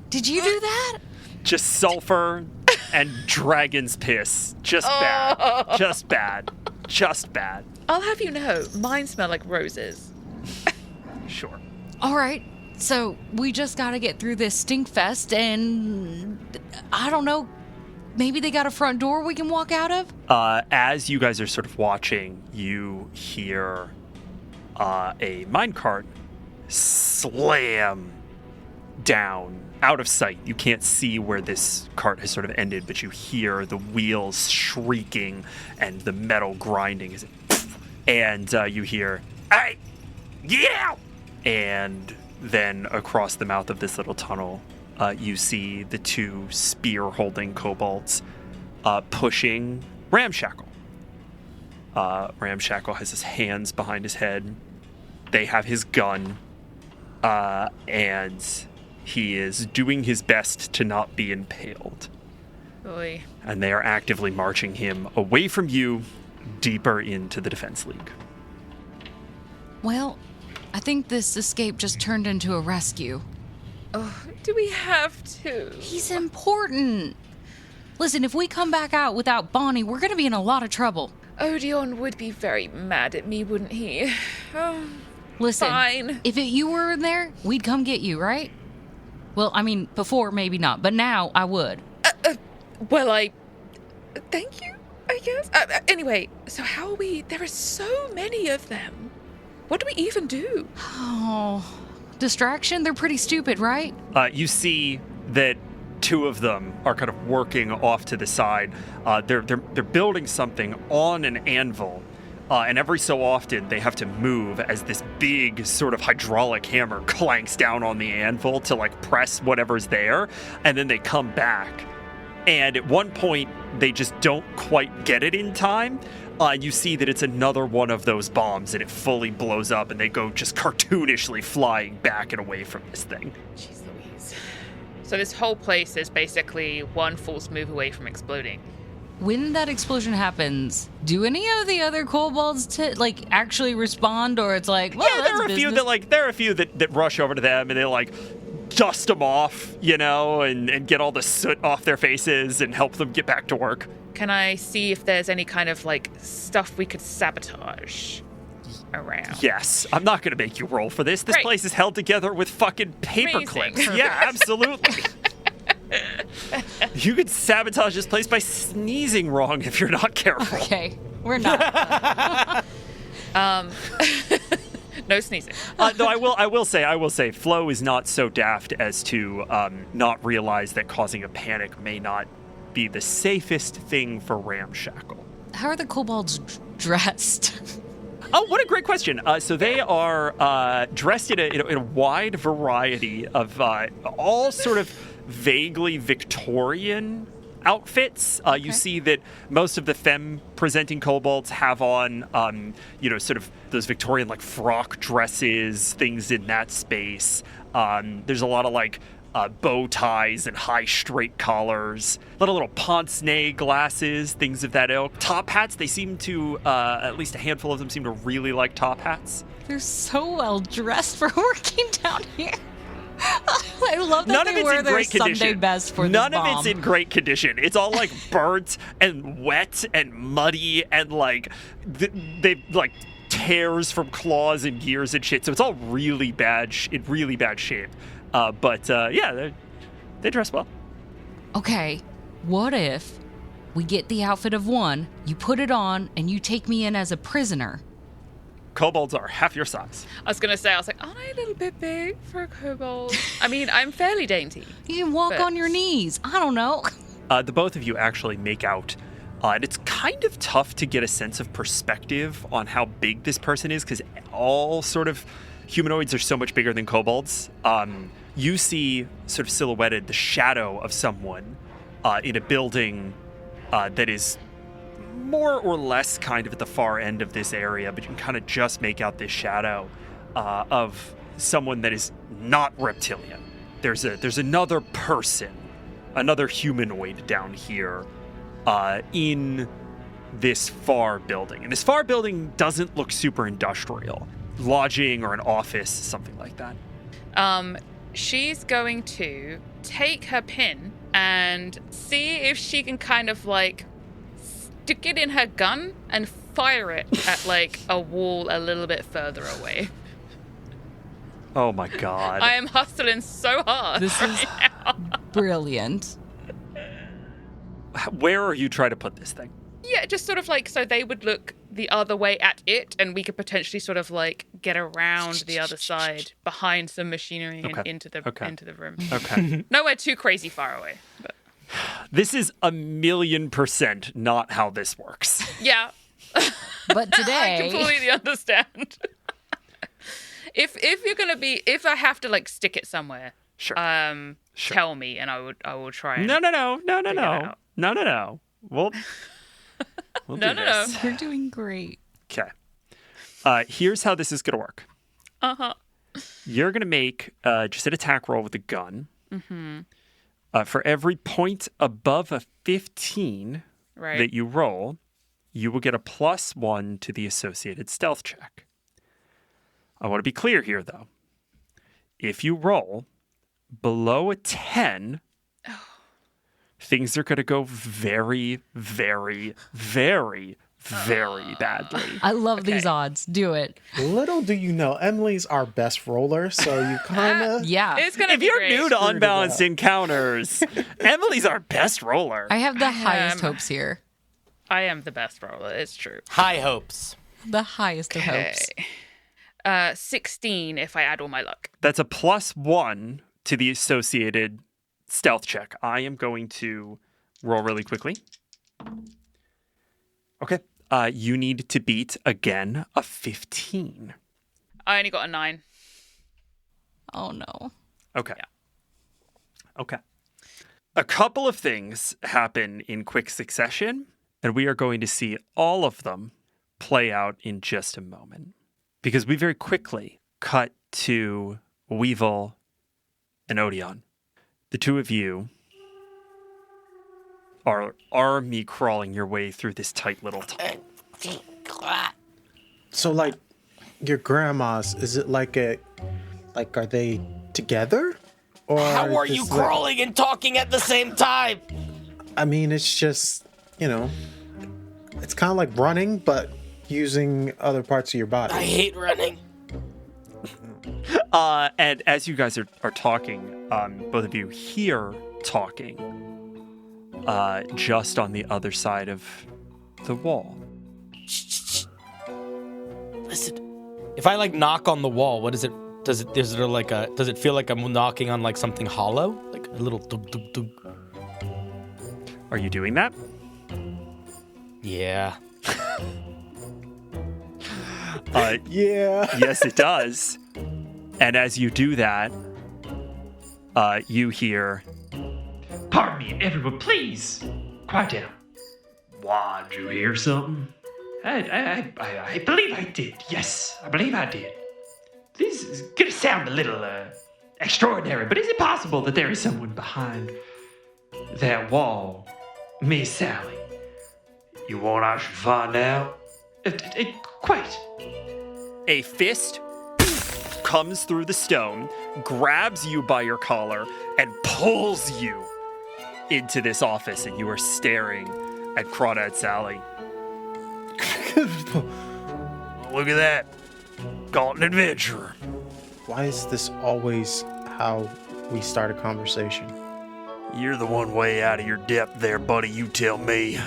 Did you do that? Just sulfur and dragon's piss. Just bad. Just bad. Just bad. I'll have you know, mine smell like roses. Sure. All right. So we just got to get through this stink fest, and I don't know, maybe they got a front door we can walk out of? As you guys are sort of watching, you hear a minecart slam down out of sight. You can't see where this cart has sort of ended, but you hear the wheels shrieking and the metal grinding as it, and you hear, "Hey, get out!" And then across the mouth of this little tunnel, you see the 2 spear-holding kobolds pushing Ramshackle. Ramshackle has his hands behind his head. They have his gun, and he is doing his best to not be impaled. Oy. And they are actively marching him away from you, deeper into the Defense League. Well, I think this escape just turned into a rescue. Oh, do we have to? He's important. Listen, if we come back out without Bonnie, we're going to be in a lot of trouble. Odion would be very mad at me, wouldn't he? Oh, Listen, fine. if you were in there, we'd come get you, right? Well, I mean, before, maybe not, but now I would. Well, thank you, I guess. Anyway, so how are we? There are so many of them. What do we even do? Oh, distraction? They're pretty stupid, right? You see that 2 of them are kind of working off to the side. They're building something on an anvil, and every so often they have to move as this big sort of hydraulic hammer clanks down on the anvil to like press whatever's there, and then they come back. And at one point, they just don't quite get it in time. You see that it's another one of those bombs, and it fully blows up, and they go just cartoonishly flying back and away from this thing. Jeez Louise. So this whole place is basically one false move away from exploding. When that explosion happens, do any of the other kobolds actually respond, or it's like, well, yeah, that's there are a few business? that rush over to them, and they like dust them off, and get all the soot off their faces and help them get back to work. Can I see if there's any kind of stuff we could sabotage? around. Yes, I'm not going to make you roll for this. This Great. place is held together with fucking paper Amazing. clips. Yeah, absolutely. You could sabotage this place by sneezing wrong if you're not careful. Okay, we're not. No sneezing. No, I will say, Flo is not so daft as to not realize that causing a panic may not be the safest thing for Ramshackle. How are the kobolds dressed? Oh, what a great question. So they are dressed in a wide variety of all sort of vaguely Victorian outfits. You see that most of the femme-presenting kobolds have on, sort of those Victorian, like, frock dresses, things in that space. There's a lot of, like, bow ties and high straight collars, a lot of little pince-nez glasses, things of that ilk. Top hats, they seem to, at least a handful of them seem to really like top hats. They're so well dressed for working down here. I love that None of they it's wear in their great Sunday condition. best for None this of bomb. it's in great condition. It's all like burnt and wet and muddy and like they like tears from claws and gears and shit. So it's all really bad, in really bad shape. But they dress well. Okay, what if we get the outfit of one, you put it on, and you take me in as a prisoner? Kobolds are half your size. I was gonna say, aren't I a little bit big for a kobold? I mean, I'm fairly dainty. You can walk But- on your knees. I don't know. The both of you actually make out, and it's kind of tough to get a sense of perspective on how big this person is because all sort of humanoids are so much bigger than kobolds. You see sort of silhouetted the shadow of someone in a building that is more or less kind of at the far end of this area, but you can kind of just make out this shadow of someone that is not reptilian. There's another person, another humanoid down here in this far building. And this far building doesn't look super industrial. Lodging or an office, something like that. She's going to take her pin and see if she can kind of like stick it in her gun and fire it at like a wall a little bit further away. Oh my god. I am hustling so hard. This is brilliant. Where are you trying to put this thing? Yeah, just sort of like so they would look the other way at it, and we could potentially sort of like get around the other side behind some machinery and Okay. into the room. Okay. Nowhere too crazy far away. But This is 1,000,000% not how this works. yeah, But I today, completely understand. If I have to like stick it somewhere, Sure. Sure. tell me, and I will try. And No. figure it out. No. We'll do No. this. we're doing great. Okay. Here's how this is going to work. You're going to make just an attack roll with the gun. Mm-hmm. For every point above a 15 Right. that you roll, you will get a +1 to the associated stealth check. I want to be clear here, though. If you roll below a 10, things are going to go very, very, very, very badly. I love these odds. Do it. Little do you know, Emily's our best roller, so you kind of... Yeah. It's gonna If be you're great. new to Unbalanced Encounters, Emily's our best roller. I have the highest hopes here. I am the best roller. It's true. High hopes. The highest of hopes. 16 if I add all my luck. That's a +1 to the associated stealth check. I am going to roll really quickly. Okay. You need to beat, again, a 15. I only got a 9. Oh no. Okay. Okay. A couple of things happen in quick succession, and we are going to see all of them play out in just a moment. Because we very quickly cut to Weevil and Odion. The two of you are army crawling your way through this tight little tunnel. So, like, your grandma's, is it like are they together? Or How are is you this like- crawling and talking at the same time? I mean, it's just, it's kind of like running, but using other parts of your body. I hate running. And as you guys are talking, both of you hear talking just on the other side of the wall. Listen, if I knock on the wall, what is it? Does it feel like I'm knocking on something hollow, like a little dug dug dug? Are you doing that? Yeah. Yeah. Yes, it does. And as you do that, you hear, Pardon me, everyone, please. Quiet down. Why, did you hear something? I believe I did. Yes, I believe I did. This is going to sound a little extraordinary, but is it possible that there is someone behind that wall, Miss Sally? You want I should find out? Quite. a fist comes through the stone, grabs you by your collar, and pulls you into this office, and you are staring at Crawdad Sally. Look at that. Got an adventurer. Why is this always how we start a conversation? You're the one way out of your depth there, buddy. You tell me.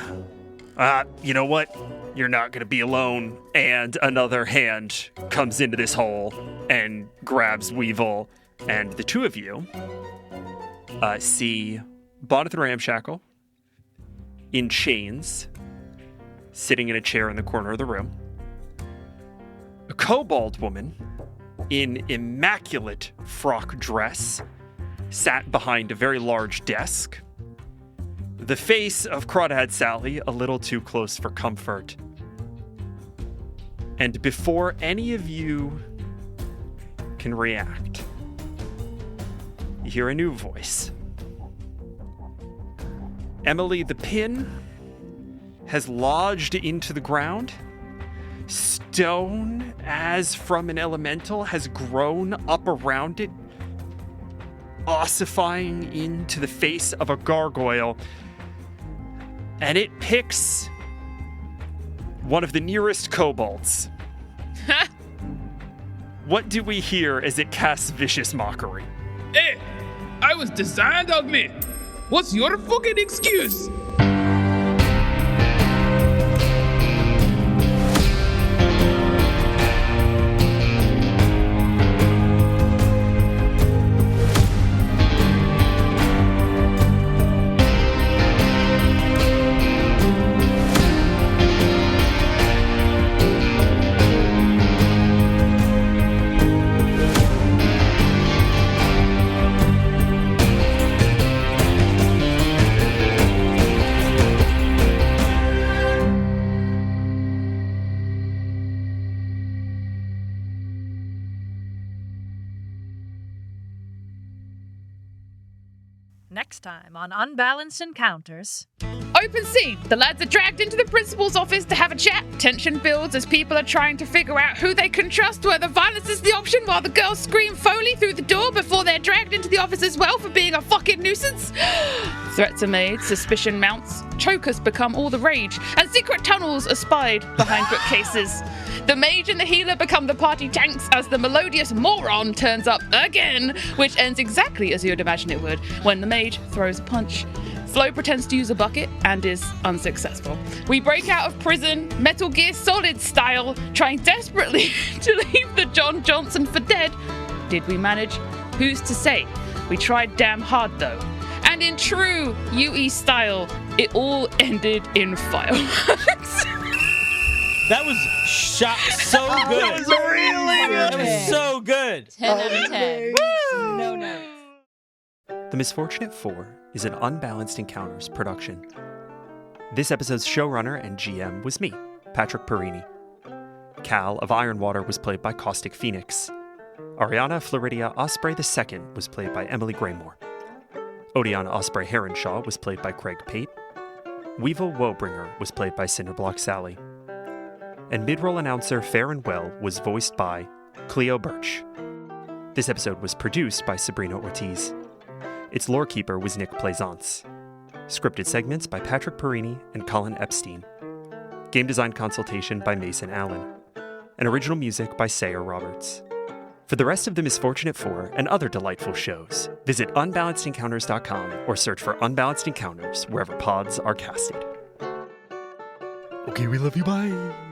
You know what? You're not going to be alone. And another hand comes into this hole and grabs Weevil. And the two of you see Bonathan Ramshackle in chains, sitting in a chair in the corner of the room. A kobold woman in immaculate frock dress sat behind a very large desk. The face of Crawdad Sally a little too close for comfort. And before any of you can react, you hear a new voice. Emily, the pin has lodged into the ground. Stone, as from an elemental, has grown up around it, ossifying into the face of a gargoyle. And it picks one of the nearest kobolds. What do we hear as it casts vicious mockery? Hey, I was designed ugly. What's your fucking excuse? Next time on Unbalanced Encounters. Open scene. The lads are dragged into the principal's office to have a chat. Tension builds as people are trying to figure out who they can trust, whether violence is the option, while the girls scream Foley through the door before they're dragged into the office as well for being a fucking nuisance. Threats are made, suspicion mounts, chokers become all the rage, and secret tunnels are spied behind bookcases. The mage and the healer become the party tanks as the melodious moron turns up again, which ends exactly as you'd imagine it would, when the mage throws a punch. Flo pretends to use a bucket and is unsuccessful. We break out of prison, Metal Gear Solid style, trying desperately to leave the John Johnson for dead. Did we manage? Who's to say? We tried damn hard though. And in true UE style, it all ended in fireworks. That was shot so good. That was really good. That was so good. 10 out of 10. No notes. The Misfortunate 4 is an Unbalanced Encounters production. This episode's showrunner and GM was me, Patrick Perini. Cal of Ironwater was played by Caustic Phoenix. Arianna Floridia Osprey II was played by Emily Graymore. Odion Osprey-Heronshaw was played by Craig Pate. Weevil Woebringer was played by Cinderblock Sally. And midroll announcer Ferrin Whel was voiced by Cleo Birch. This episode was produced by Sabrina Ortiz. Its Lorekeeper was Nick Plaisance. Scripted segments by Patrick Perini and Colin Epstein. Game design consultation by Mason Allen. And original music by Sayer Roberts. For the rest of the Misfortunate 4 and other delightful shows, visit unbalancedencounters.com or search for Unbalanced Encounters wherever pods are casted. Okay, we love you, bye!